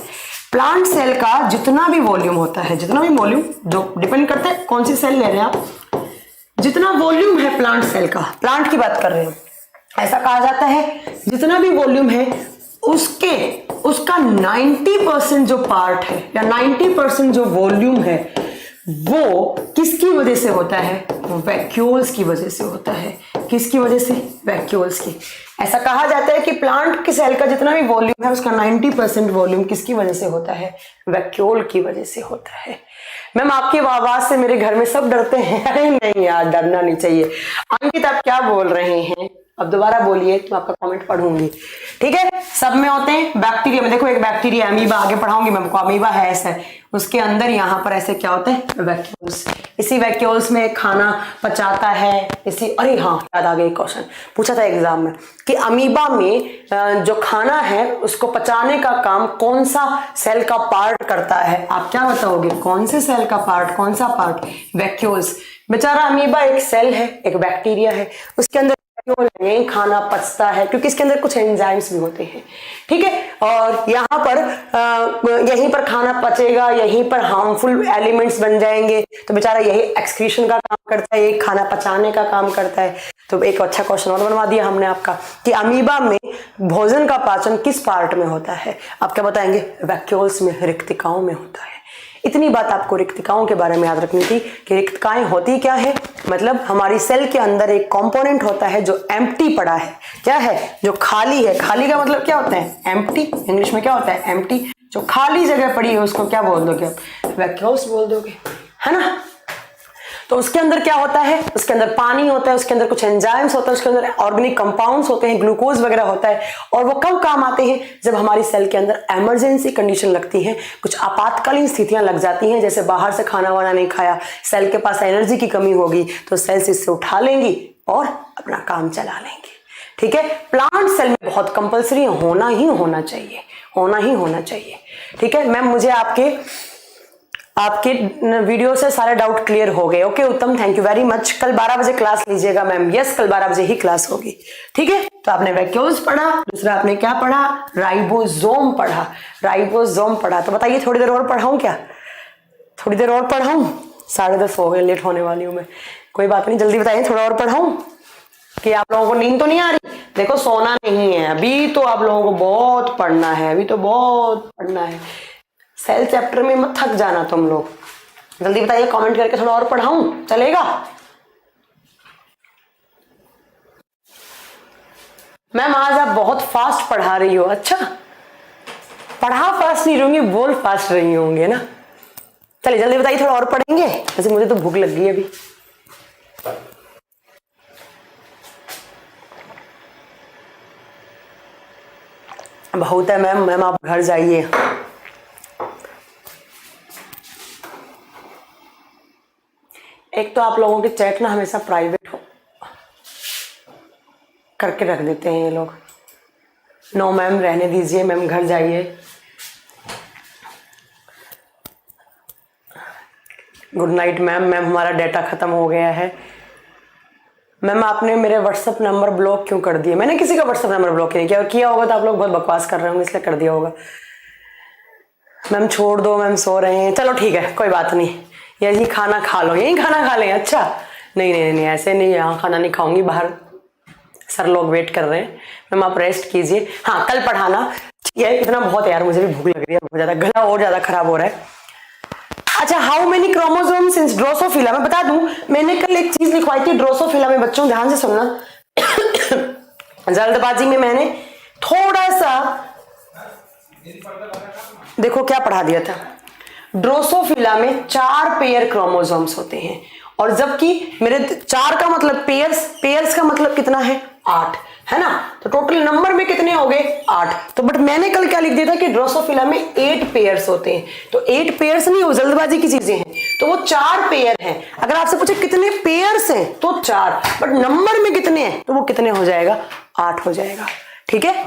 प्लांट सेल का जितना भी वॉल्यूम होता है, जितना भी वॉल्यूम, जो डिपेंड करता है कौन सी सेल ले रहे हैं आप, जितना वॉल्यूम है प्लांट सेल का, प्लांट की बात कर रहे हैं, ऐसा कहा जाता है जितना भी वॉल्यूम है उसका 90% जो पार्ट है या 90% जो वॉल्यूम है वो किसकी वजह से होता है, वैक्यूल्स की वजह से होता है। किसकी वजह से? वैक्यूल्स की। ऐसा कहा जाता है कि प्लांट की सेल का जितना भी वॉल्यूम है उसका 90% वॉल्यूम किसकी वजह से होता है? वैक्यूल की वजह से होता है। मैम आपकी आवाज से मेरे घर में सब डरते हैं। अरे नहीं यार, डरना नहीं चाहिए। अंकित आप क्या बोल रहे हैं? अब दोबारा बोलिए तो आपका कमेंट पढ़ूंगी। ठीक है, सब में होते हैं बैक्टीरिया में। देखो एक बैक्टीरिया अमीबा, आगे पढ़ाऊंगी मैं आपको। अमीबा है ऐसा, उसके अंदर यहाँ पर ऐसे क्या होता है? वैक्यूल्स। इसी वैक्यूल्स में खाना पचाता है। इसी, अरे हाँ याद आ गया, एक क्वेश्चन पूछा था एग्जाम में कि अमीबा में जो खाना है उसको पचाने का काम कौन सा सेल का पार्ट करता है? आप क्या बताओगे? कौन से सेल का पार्ट? कौन सा पार्ट? वैक्यूल्स। बेचारा अमीबा एक सेल है, एक बैक्टीरिया है, उसके अंदर यही खाना पचता है क्योंकि इसके अंदर कुछ एंजाइम्स भी होते हैं। ठीक है, और यहाँ पर यहीं पर खाना पचेगा, यहीं पर हार्मफुल एलिमेंट्स बन जाएंगे, तो बेचारा यही एक्सक्रीशन का काम करता है, यही खाना पचाने का काम करता है। तो एक अच्छा क्वेश्चन और बनवा दिया हमने आपका कि अमीबा में भोजन का पाचन किस पार्ट में होता है? आप क्या बताएंगे? वैक्यूल्स में, रिक्तिकाओं में होता है। इतनी बात आपको रिक्तिकाओं के बारे में याद रखनी थी कि रिक्तिकाएं होती क्या है। मतलब हमारी सेल के अंदर एक कंपोनेंट होता है जो एम्प्टी पड़ा है। क्या है? जो खाली है। खाली का मतलब क्या होता है? एम्प्टी। इंग्लिश में क्या होता है? एम्प्टी। जो खाली जगह पड़ी है उसको क्या बोल दोगे आप? वैक्यूल्स बोल दोगे, है ना। तो उसके अंदर क्या होता है? उसके अंदर पानी होता है, उसके अंदर कुछ एंजाइम्स होता है, उसके अंदर ऑर्गेनिक कंपाउंड्स होते हैं, ग्लूकोज वगैरह होता है। और वो कब काम आते हैं? जब हमारी सेल के अंदर इमरजेंसी कंडीशन लगती है, कुछ आपातकालीन स्थितियां लग जाती हैं, जैसे बाहर से खाना वाना नहीं खाया, सेल के पास एनर्जी की कमी होगी, तो सेल्स इससे उठा लेंगी और अपना काम चला लेंगी। ठीक है, प्लांट सेल में बहुत कंपल्सरी होना ही होना चाहिए, होना ही होना चाहिए। ठीक है मैम, मुझे आपके वीडियो से सारे डाउट क्लियर हो गए। ओके उत्तम, थैंक यू वेरी मच। कल 12 बजे क्लास लीजिएगा मैम। यस, कल 12 बजे ही क्लास होगी। ठीक है, तो आपने वैक्यूल्स पढ़ा, दूसरा आपने क्या पढ़ा? राइबोसोम पढ़ा। राइबोसोम पढ़ा, तो बताइए थोड़ी देर और पढ़ाऊं क्या? थोड़ी देर और पढ़ाऊं? 10:30 हो गए, लेट होने वाली हूं मैं। कोई बात नहीं, जल्दी बताइए, थोड़ा और पढ़ाऊं कि आप लोगों को नींद तो नहीं आ रही? देखो सोना नहीं है अभी, तो आप लोगों को बहुत पढ़ना है, अभी तो बहुत पढ़ना है। सेल चैप्टर में मत थक जाना तुम लोग। जल्दी बताइए कमेंट करके, थोड़ा और पढ़ाऊं? चलेगा मैम? आज आप बहुत फास्ट पढ़ा रही हो। अच्छा, पढ़ा फास्ट नहीं रहूंगी, बोल फास्ट रही होंगे ना। चलिए जल्दी बताइए, थोड़ा और पढ़ेंगे? वैसे मुझे तो भूख लग गई अभी। बहुत है मैम। मैम आप घर जाइए। एक तो आप लोगों के चैट ना हमेशा प्राइवेट हो करके रख देते हैं ये लोग। नो मैम, रहने दीजिए मैम, घर जाइए। Good night ma'am. मैम हमारा डेटा खत्म हो गया है। मैम आपने मेरे व्हाट्सअप नंबर ब्लॉक क्यों कर दिए? मैंने किसी का व्हाट्सअप नंबर ब्लॉक नहीं किया होगा, तो आप लोग बहुत बकवास कर रहे होंगे इसलिए कर दिया होगा। मैम छोड़ दो, मैम सो रहे हैं। चलो ठीक है, कोई बात नहीं, यही खाना खा लो, यही खाना खा लें। अच्छा नहीं नहीं नहीं, ऐसे नहीं, यहाँ खाना नहीं खाऊंगी, बाहर सर लोग वेट कर रहे हैं। मैम आप रेस्ट कीजिए। हाँ कल पढ़ाना, ठीक है? इतना बहुत है यार, मुझे भी भूख लग रही है बहुत ज्यादा, गला और ज्यादा खराब हो रहा है। अच्छा, how many chromosomes in Drosophila? मैं बता दूं, मैंने कल एक चीज लिखवाई थी ड्रोसोफिला में। बच्चों ध्यान से सुनना, जल्दबाजी में मैंने थोड़ा सा, देखो क्या पढ़ा दिया था। ड्रोसोफिला में 4 पेयर क्रोमोसोम्स होते हैं, और जबकि मेरे 4 का मतलब पेयर्स का मतलब कितना है? 8, है ना। तो टोटल नंबर में कितने हो गए? 8। तो बट मैंने कल क्या लिख दिया था कि ड्रोसोफिला में 8 पेयर्स होते हैं। तो 8 पेयर्स नहीं, वो जल्दबाजी की चीजें हैं, तो वो 4 पेयर हैं। अगर आपसे पूछे कितने पेयर्स हैं तो 4, बट नंबर में कितने हैं तो वो कितने हो जाएगा? 8 हो जाएगा। ठीक है,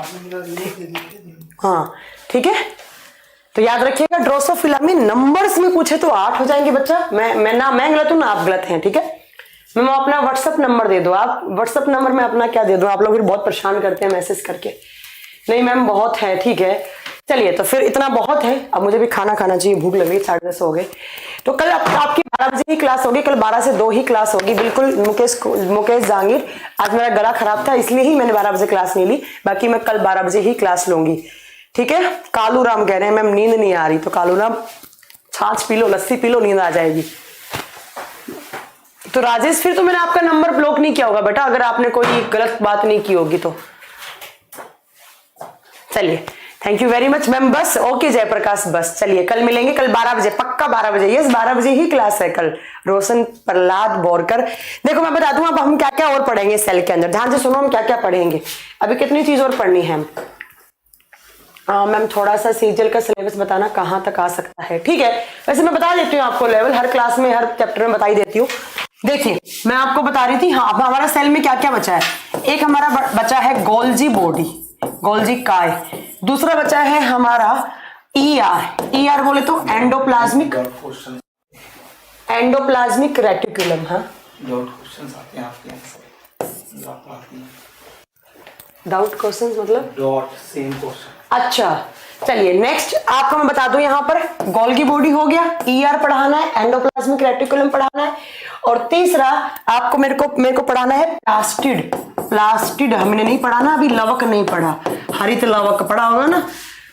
हाँ ठीक है। तो याद रखिएगा, ड्रोसोफिला में नंबर्स में पूछे तो 8 हो जाएंगे बच्चा। मैं गलत हूं ना आप गलत हैं? ठीक है, मैं अपना व्हाट्सअप नंबर दे दो। आप व्हाट्सअप नंबर में अपना क्या दे दो? आप लोग फिर बहुत परेशान करते हैं मैसेज करके। नहीं मैम बहुत है, ठीक है चलिए, तो फिर इतना बहुत है, अब मुझे भी खाना खाना चाहिए, भूख लग रही, 10:30 हो गए। तो कल आपकी 12 बजे ही क्लास होगी, कल 12 से 2 ही क्लास होगी। बिल्कुल मुकेश जहांगीर, आज मेरा गला खराब था इसलिए ही मैंने 12 बजे क्लास नहीं ली, बाकी मैं कल 12 बजे ही क्लास लूंगी। ठीक है, कालू राम कह रहे हैं मैम नींद नहीं आ रही, तो कालू राम छाछ पी लो, लस्सी पी लो, नींद आ जाएगी। तो राजेश फिर तो मैंने आपका नंबर ब्लॉक नहीं किया होगा बेटा, अगर आपने कोई गलत बात नहीं की होगी तो। चलिए thank you very much ma'am. बस ओके जयप्रकाश, बस चलिए कल मिलेंगे, कल 12 बजे पक्का, 12 बजे, यस 12 बजे ही क्लास है कल। रोशन प्रहलाद बोरकर। देखो मैं बता दूं अब हम क्या क्या और पढ़ेंगे सेल के अंदर, ध्यान से सुनो हम क्या क्या पढ़ेंगे। अभी कितनी चीज और पढ़नी है मैम, थोड़ा सा सीजीएल का सिलेबस बताना कहाँ तक आ सकता है, ठीक है। वैसे मैं बता देती हूँ आपको, लेवल हर क्लास में हर चैप्टर में बता ही देती हूँ। देखिए मैं आपको बता रही थी, हाँ अब हमारा सेल में क्या क्या बचा है। एक हमारा बचा है गोल्जी बॉडी, गोल्जी काय। दूसरा बचा है हमारा ईआर बोले तो एंडोप्लाज्मिक रेटिकुलम। हाँ डाउट क्वेश्चन मतलब डॉट सेम क्वेश्चन। अच्छा चलिए नेक्स्ट आपको मैं बता दूं, यहाँ पर गोल्गी बॉडी हो गया, ईआर पढ़ाना है, एंडोप्लाज्मिक रेटिकुलम पढ़ाना है, और तीसरा आपको मेरे को पढ़ाना है प्लास्टिड हमने नहीं पढ़ाना अभी, लवक नहीं पढ़ा, हरित लवक पढ़ा होगा ना,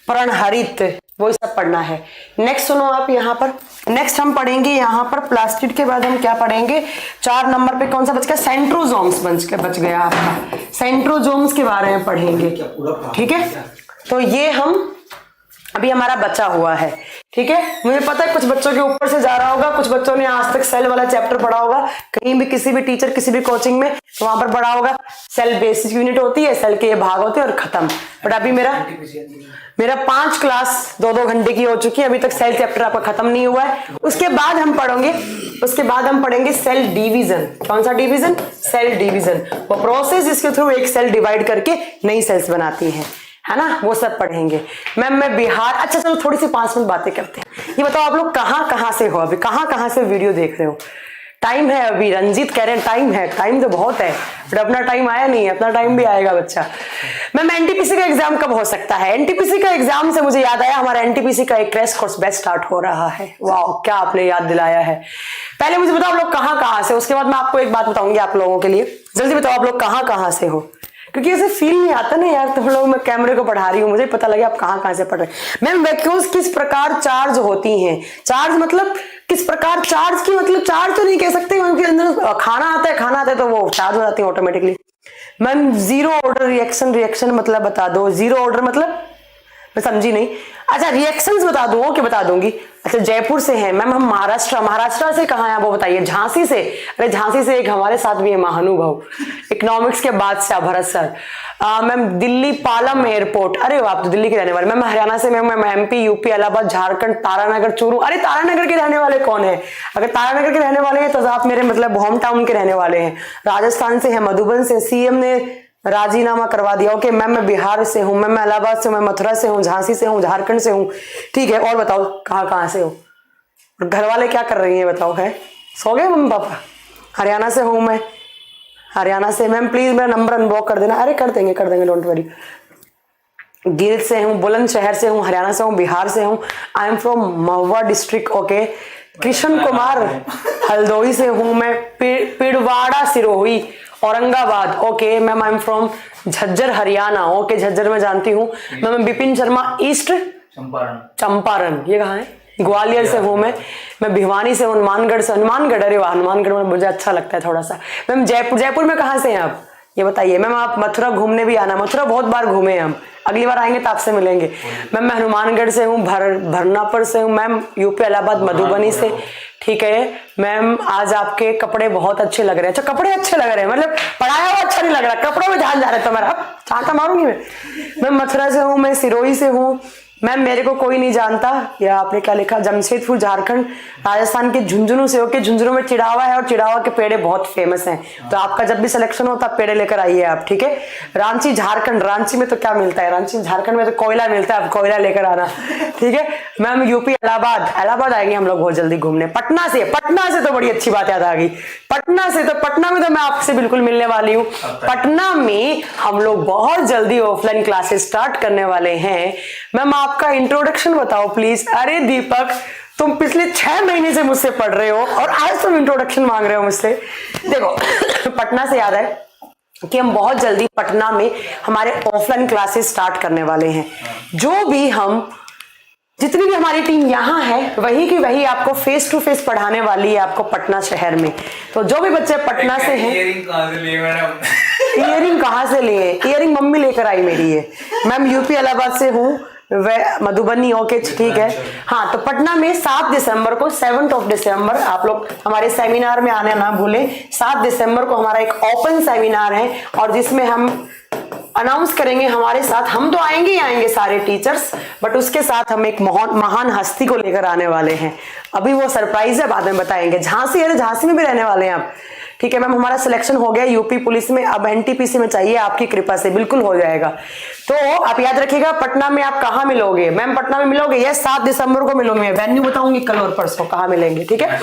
परण हरित, वो सब पढ़ना है। नेक्स्ट सुनो आप यहाँ पर, नेक्स्ट हम पढ़ेंगे यहाँ पर प्लास्टिड के बाद हम क्या पढ़ेंगे, 4 नंबर पे कौन सा बच गया, सेंट्रोजोम्स बच गया आपका, सेंट्रोजोम्स के बारे में पढ़ेंगे, ठीक है। तो ये हम अभी हमारा बचा हुआ है, ठीक है। मुझे पता है कुछ बच्चों के ऊपर से जा रहा होगा, कुछ बच्चों ने आज तक सेल वाला चैप्टर पढ़ा होगा कहीं भी, किसी भी टीचर किसी भी कोचिंग में, तो वहां पर पढ़ा होगा सेल बेसिक यूनिट होती है, सेल के ये भाग होते हैं और खत्म। बट अभी मेरा 5 क्लास 2-2 घंटे की हो चुकी है, अभी तक सेल चैप्टर आपका खत्म नहीं हुआ है। उसके बाद हम पढ़ेंगे सेल डिवीजन। कौन सा डिवीजन, सेल डिवीजन, वो प्रोसेस जिसके थ्रू एक सेल डिवाइड करके नई सेल्स बनाती है ना, वो सब पढ़ेंगे। मैम मैं बिहार, अच्छा चलो थोड़ी सी 5 मिनट बातें करते हैं। ये बताओ आप लोग कहाँ से हो, अभी कहाँ से वीडियो देख रहे हो। टाइम है अभी, रंजीत कह रहे हैं टाइम है, टाइम तो बहुत है बट अपना टाइम आया नहीं है, अपना टाइम भी आएगा बच्चा। मैम एनटीपीसी का एग्जाम कब हो सकता है, एनटीपीसी का एग्जाम से मुझे याद आया हमारा एनटीपीसी का एक क्रैश कोर्स बैच स्टार्ट हो रहा है। वाह क्या आपने याद दिलाया है। पहले मुझे बताओ आप लोग कहाँ से, उसके बाद मैं आपको एक बात बताऊंगी आप लोगों के लिए। जल्दी बताओ आप लोग कहाँ से हो, क्योंकि ऐसे फील नहीं आता ना यार, तुम लोग मैं कैमरे को पढ़ा रही हूँ, मुझे पता लगे आप कहाँ से पढ़ रहे हैं। मैम वैक्यूम्स किस प्रकार चार्ज होती हैं, चार्ज मतलब किस प्रकार, चार्ज की मतलब चार्ज तो नहीं कह सकते, उनके अंदर खाना आता है तो वो चार्ज हो जाती है automatically. Ma'am zero order reaction मतलब बता दो, जीरो ऑर्डर मतलब मैं समझी नहीं। अच्छा रिएक्शंस बता दूं, ओके बता दूंगी। अच्छा जयपुर से हैं मैम हम, महाराष्ट्र से कहाँ है वो बताइए, झांसी से। अरे झांसी से एक हमारे साथ भी है महानुभव, इकोनॉमिक्स के बादशाह Bharat sir. Ma'am Delhi Palam airport, अरे आप तो दिल्ली के रहने वाले। मैम हरियाणा से ma'am MP UP Allahabad Jharkhand Taranagar Churu. अरे तारानगर के रहने वाले कौन है, अगर तारानगर के रहने वाले हैं तो आप मेरे मतलब होम टाउन के रहने वाले हैं। राजस्थान से है, मधुबन से, सीएम ने राजीनामा करवा दिया। ओके मैम मैं बिहार से हूँ, मैं इलाहाबाद से हूँ, मैं मथुरा से हूँ, झांसी से हूँ, झारखंड से हूँ, ठीक है। और बताओ कहाँ से हो, घर वाले क्या कर रही हैं बताओ, है सो गए मम्मी पापा। हरियाणा से हूँ मैं, हरियाणा से। मैम प्लीज मेरा नंबर अनब्लॉक कर देना। अरे कर देंगे डोंट वरी। गिर से हूँ, बुलंदशहर से हूँ, हरियाणा से हूँ, बिहार से हूँ। I am from Mahua district. Okay Krishna Kumar Haldwani से हूँ मैं, Pindwara Sirohi Aurangabad. Okay ma'am I am from Jhajjar Haryana. Okay Jhajjar में जानती हूँ। मैम बिपिन शर्मा ईस्ट चंपारण, ये कहाँ है, ग्वालियर से हूँ मैं भिवानी से हूँ, हनुमानगढ़ से। हनुमानगढ़, अरे वाह हनुमानगढ़ में मुझे अच्छा लगता है थोड़ा सा। मैम जयपुर में कहाँ से हैं आप ये बताइए। मैम आप मथुरा घूमने भी आना, मथुरा बहुत बार घूमे हम, अगली बार आएंगे तो आपसे मिलेंगे। मैम मैं हनुमानगढ़ से हूँ, भरनापुर से हूँ। मैम यूपी इलाहाबाद मधुबनी से, ठीक है। मैम आज आपके कपड़े बहुत अच्छे लग रहे हैं। अच्छा कपड़े अच्छे लग रहे हैं मतलब पढ़ाया हुआ अच्छा नहीं लग रहा, कपड़ों में ध्यान जा रहा है तो मेरा चांटा मारूंगी मैं मथुरा से हूँ, मैं सिरोही से हूँ। मैम मेरे को कोई नहीं जानता, या आपने क्या लिखा, जमशेदपुर झारखंड। राजस्थान के झुंझुनू से होके, झुंझुनू में चिड़ावा है और चिड़ावा के पेड़े बहुत फेमस हैं, तो आपका जब भी सिलेक्शन होता है पेड़े लेकर आइए आप, ठीक है। रांची झारखंड, रांची में तो क्या मिलता है, रांची झारखंड में तो कोयला मिलता है, आप कोयला लेकर आना, ठीक है। मैम यूपी इलाहाबाद आएंगे हम लोग बहुत जल्दी घूमने। पटना से तो बड़ी अच्छी बात याद आ गई, पटना में तो मैं आपसे बिल्कुल मिलने वाली हूँ। पटना में हम लोग बहुत जल्दी ऑफलाइन क्लासेस स्टार्ट करने वाले हैं। मैम आपका इंट्रोडक्शन बताओ प्लीज। अरे दीपक तुम पिछले 6 महीने से मुझसे पढ़ रहे हो और आज तुम इंट्रोडक्शन मांग रहे हो मुझसे। देखो पटना से याद है कि हम बहुत जल्दी पटना में हमारे ऑफलाइन क्लासेस स्टार्ट करने वाले हैं। जो भी हम जितनी भी हमारी टीम यहाँ है वही की वही आपको फेस टू फेस पढ़ाने वाली है आपको पटना शहर में। तो जो भी बच्चे पटना से हैं, इयरिंग कहाँ से लिए मैडम? इयरिंग कहाँ से लिए? इयरिंग मम्मी लेकर आई मेरी है। मैम यूपी इलाहाबाद से हूँ, मधुबनी। ओके ठीक है। हाँ, तो पटना में 7 दिसंबर को 7 दिसंबर आप लोग हमारे सेमिनार में आने ना भूलें। 7 दिसंबर को हमारा एक ओपन सेमिनार है और जिसमें हम अनाउंस करेंगे हमारे साथ, हम तो आएंगे ही आएंगे सारे टीचर्स, बट उसके साथ हम एक महान हस्ती को लेकर आने वाले हैं। अभी वो सरप्राइज है, बाद में बताएंगे। झांसी है, झांसी में भी रहने वाले हैं आप। ठीक है मैम, हमारा सिलेक्शन हो गया यूपी पुलिस में, अब एनटीपीसी में चाहिए, आपकी कृपा से बिल्कुल हो जाएगा। तो आप याद रखिएगा पटना में आप कहाँ मिलोगे? मैम पटना में मिलोगे, यस 7 दिसंबर को मिलोगे। वेन्यू बताऊंगी कल और परसों कहाँ मिलेंगे। ठीक है,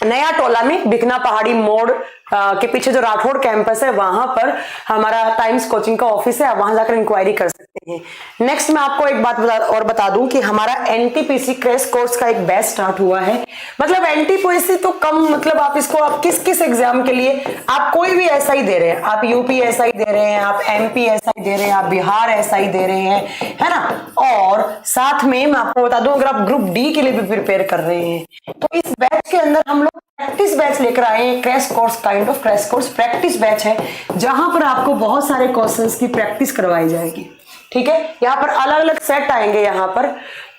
नया टोला में बिकना पहाड़ी मोड़ के पीछे जो राठौड़ कैंपस है वहां पर हमारा टाइम्स कोचिंग का ऑफिस है, आप वहां जाकर इंक्वायरी कर सकते हैं। नेक्स्ट मैं आपको एक बात बता दूं कि हमारा एनटीपीसी क्रैश कोर्स का एक बैच स्टार्ट हुआ है। मतलब एनटीपीसी तो कम, मतलब आप इसको आप किस किस एग्जाम के लिए, आप कोई भी ऐसा ही दे रहे हैं, आप यूपी ऐसा ही दे रहे हैं, आप एमपी ऐसा ही दे रहे हैं, आप बिहार ऐसा ही दे रहे हैं, है ना। और साथ में मैं आपको बता दूं, अगर आप ग्रुप डी के लिए भी प्रिपेयर कर रहे हैं तो इस बैच के अंदर हम लोग प्रैक्टिस बैच लेकर आए हैं। Crash course, kind of crash course practice batch है जहां पर आपको बहुत सारे क्वेश्चंस की प्रैक्टिस करवाई जाएगी। ठीक है, यहाँ पर अलग अलग सेट आएंगे यहाँ पर।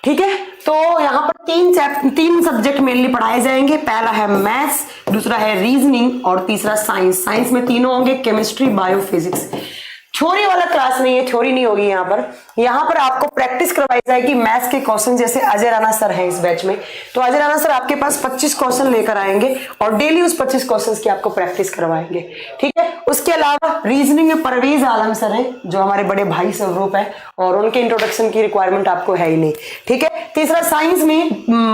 ठीक है, तो यहाँ पर 3 सब्जेक्ट मेनली पढ़ाए जाएंगे। पहला है मैथ्स, दूसरा है रीजनिंग और तीसरा साइंस। साइंस में तीनों होंगे, केमिस्ट्री, बायो, फिजिक्स। थ्योरी वाला क्लास नहीं है, थ्योरी नहीं होगी यहाँ पर आपको प्रैक्टिस करवाई जाएगी मैथ्स के क्वेश्चन। जैसे अजय राणा सर हैं इस बैच में, तो अजय राणा सर आपके पास 25 क्वेश्चन लेकर आएंगे और डेली उस 25 क्वेश्चंस की आपको प्रैक्टिस करवाएंगे। ठीक है, उसके अलावा रीजनिंग में परवेज आलम सर हैं जो हमारे बड़े भाई स्वरूप है और उनके इंट्रोडक्शन की रिक्वायरमेंट आपको है ही नहीं। ठीक है, तीसरा साइंस में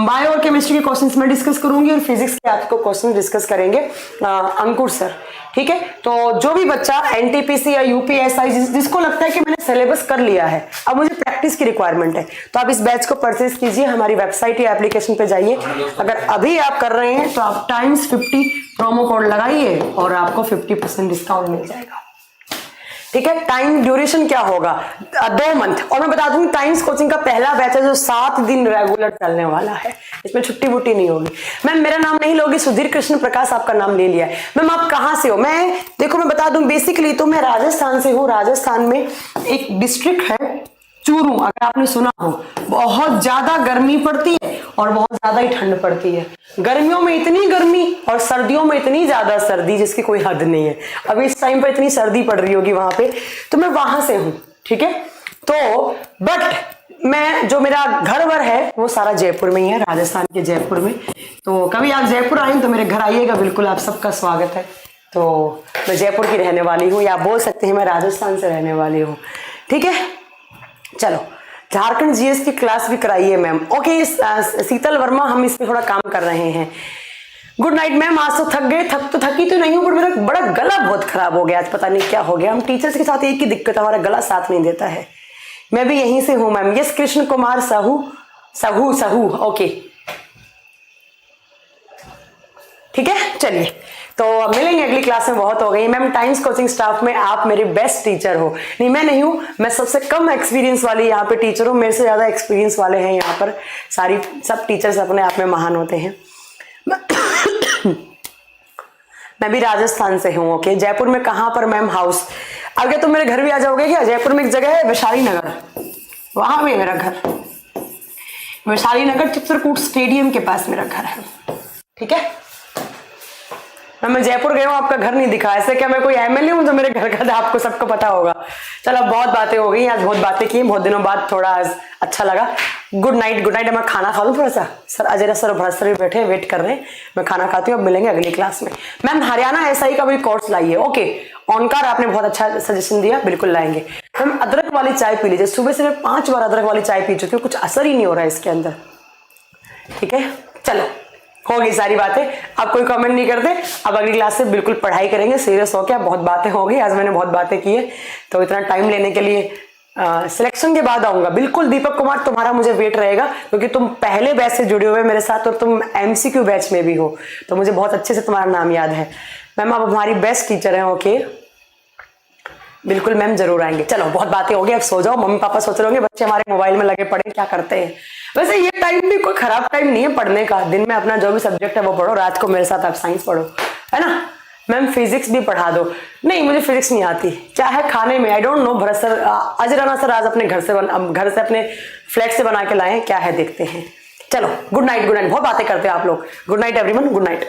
बायो और केमिस्ट्री के क्वेश्चन मैं डिस्कस करूंगी और फिजिक्स के आपको क्वेश्चन डिस्कस करेंगे अंकुर सर। ठीक है, तो जो भी बच्चा एनटीपीसी या यूपीएसआई जिसको लगता है कि मैंने सिलेबस कर लिया है, अब मुझे प्रैक्टिस की रिक्वायरमेंट है, तो आप इस बैच को परचेज कीजिए। हमारी वेबसाइट या एप्लीकेशन पे जाइए। अगर अभी आप कर रहे हैं तो आप टाइम्स50 प्रोमो कोड लगाइए और आपको 50% डिस्काउंट मिल जाएगा। ठीक है, टाइम ड्यूरेशन क्या होगा? 2 मंथ। और मैं बता दूं टाइम्स कोचिंग का पहला बैच है जो 7 दिन रेगुलर चलने वाला है, इसमें छुट्टी बुट्टी नहीं होगी। मैम मेरा नाम नहीं लोगी, सुधीर कृष्ण प्रकाश आपका नाम ले लिया है। मैम आप कहाँ से हो? मैं देखो मैं बता दूं बेसिकली तो मैं राजस्थान से हूँ। राजस्थान में एक डिस्ट्रिक्ट है चूरू, अगर आपने सुना हो। बहुत ज्यादा गर्मी पड़ती है और बहुत ज्यादा ही ठंड पड़ती है। गर्मियों में इतनी गर्मी और सर्दियों में इतनी ज्यादा सर्दी जिसकी कोई हद नहीं है। अभी इस टाइम पर इतनी सर्दी पड़ रही होगी वहां पे, तो मैं वहां से हूं। ठीक है, तो बट मैं जो मेरा घर वर है वो सारा जयपुर में ही है, राजस्थान के जयपुर में। तो कभी आप जयपुर आए तो मेरे घर आइएगा, बिल्कुल आप सबका स्वागत है। तो मैं जयपुर की रहने वाली हूँ, या आप बोल सकते हैं मैं राजस्थान से रहने वाली हूँ। ठीक है, चलो झारखंड जीएस की क्लास भी कराइए मैम। ओके शीतल वर्मा, हम इस पे थोड़ा काम कर रहे हैं। गुड नाइट मैम, आज तो थक गए। थकी तो नहीं हूँ, पर मेरा बड़ा गला बहुत खराब हो गया आज, पता नहीं क्या हो गया। हम टीचर्स के साथ एक ही दिक्कत, हमारा गला साथ नहीं देता है। मैं भी यहीं से हूँ ma'am. Yes Krishna Kumar Sahu okay ठीक है, चलिए तो मिलेंगे अगली क्लास में। बहुत हो गई मैम। टाइम्स कोचिंग स्टाफ में आप मेरे बेस्ट टीचर हो। नहीं मैं नहीं हूं, मैं सबसे कम एक्सपीरियंस वाली यहाँ पे टीचर हूँ। मेरे से ज्यादा एक्सपीरियंस वाले हैं यहाँ पर। सब टीचर्स अपने आप में महान होते हैं। मैं भी राजस्थान से हूँ। ओके, जयपुर में कहाँ पर मैम? हाउस। आगे तो मेरे घर भी आ जाओगे क्या? जयपुर में एक जगह है वैशाली नगर, वहां भी मेरा घर। वैशाली नगर चित्रकूट स्टेडियम के पास मेरा घर है। ठीक है, मैं जयपुर गया हूँ, आपका घर नहीं दिखा। ऐसे क्या मैं कोई एमएलए हूँ जो मेरे घर का आपको सबको पता होगा? चलो बहुत बातें हो गई आज, बहुत बातें की, बहुत दिनों बाद थोड़ा अच्छा लगा। Good night. मैं खाना खा लूँ थोड़ा सा। Sir Ajay sir Bharat sir भी बैठे वेट कर रहे हैं, मैं खाना खाती हूँ। अब मिलेंगे अगली क्लास में। मैम हरियाणा एसआई का भी कोर्स लाइए। ओके, ऑनकार आपने बहुत अच्छा सजेशन दिया, बिल्कुल लाएंगे। मैम अदरक वाली चाय पी लीजिए। सुबह से मैं 5 बार अदरक वाली चाय पी चुकी हूँ, कुछ असर ही नहीं हो रहा है इसके अंदर। ठीक है, चलो हो गई सारी बातें। आप कोई कमेंट नहीं करते। अब अगली क्लास से बिल्कुल पढ़ाई करेंगे सीरियस होकर। बहुत बातें हो गई आज, मैंने बहुत बातें की है, तो इतना टाइम लेने के लिए सिलेक्शन के बाद आऊंगा बिल्कुल। दीपक कुमार तुम्हारा मुझे वेट रहेगा, क्योंकि तुम पहले बैच से जुड़े हुए मेरे साथ और तुम एमसीक्यू बैच में भी हो, तो मुझे बहुत अच्छे से तुम्हारा नाम याद है। मैम आप हमारी बेस्ट टीचर हैं। ओके बिल्कुल मैम, जरूर आएंगे। चलो बहुत बातें हो गई, अब सो जाओ। मम्मी पापा सोच रहे होंगे बच्चे हमारे मोबाइल में लगे पड़े, क्या करते हैं। वैसे ये टाइम भी कोई खराब टाइम नहीं है पढ़ने का। दिन में अपना जो भी सब्जेक्ट है वो पढ़ो, रात को मेरे साथ आप साइंस पढ़ो, है ना। मैम फिजिक्स भी पढ़ा दो। नहीं, मुझे फिजिक्स नहीं आती। क्या है खाने में, I don't know. Bharat sir, Ajrana sir आज अपने घर से अपने फ्लैट से बना के लाए हैं, क्या है देखते हैं। चलो गुड नाइट, गुड नाइट। बहुत बातें करते हैं आप लोग। Good night everyone, good night.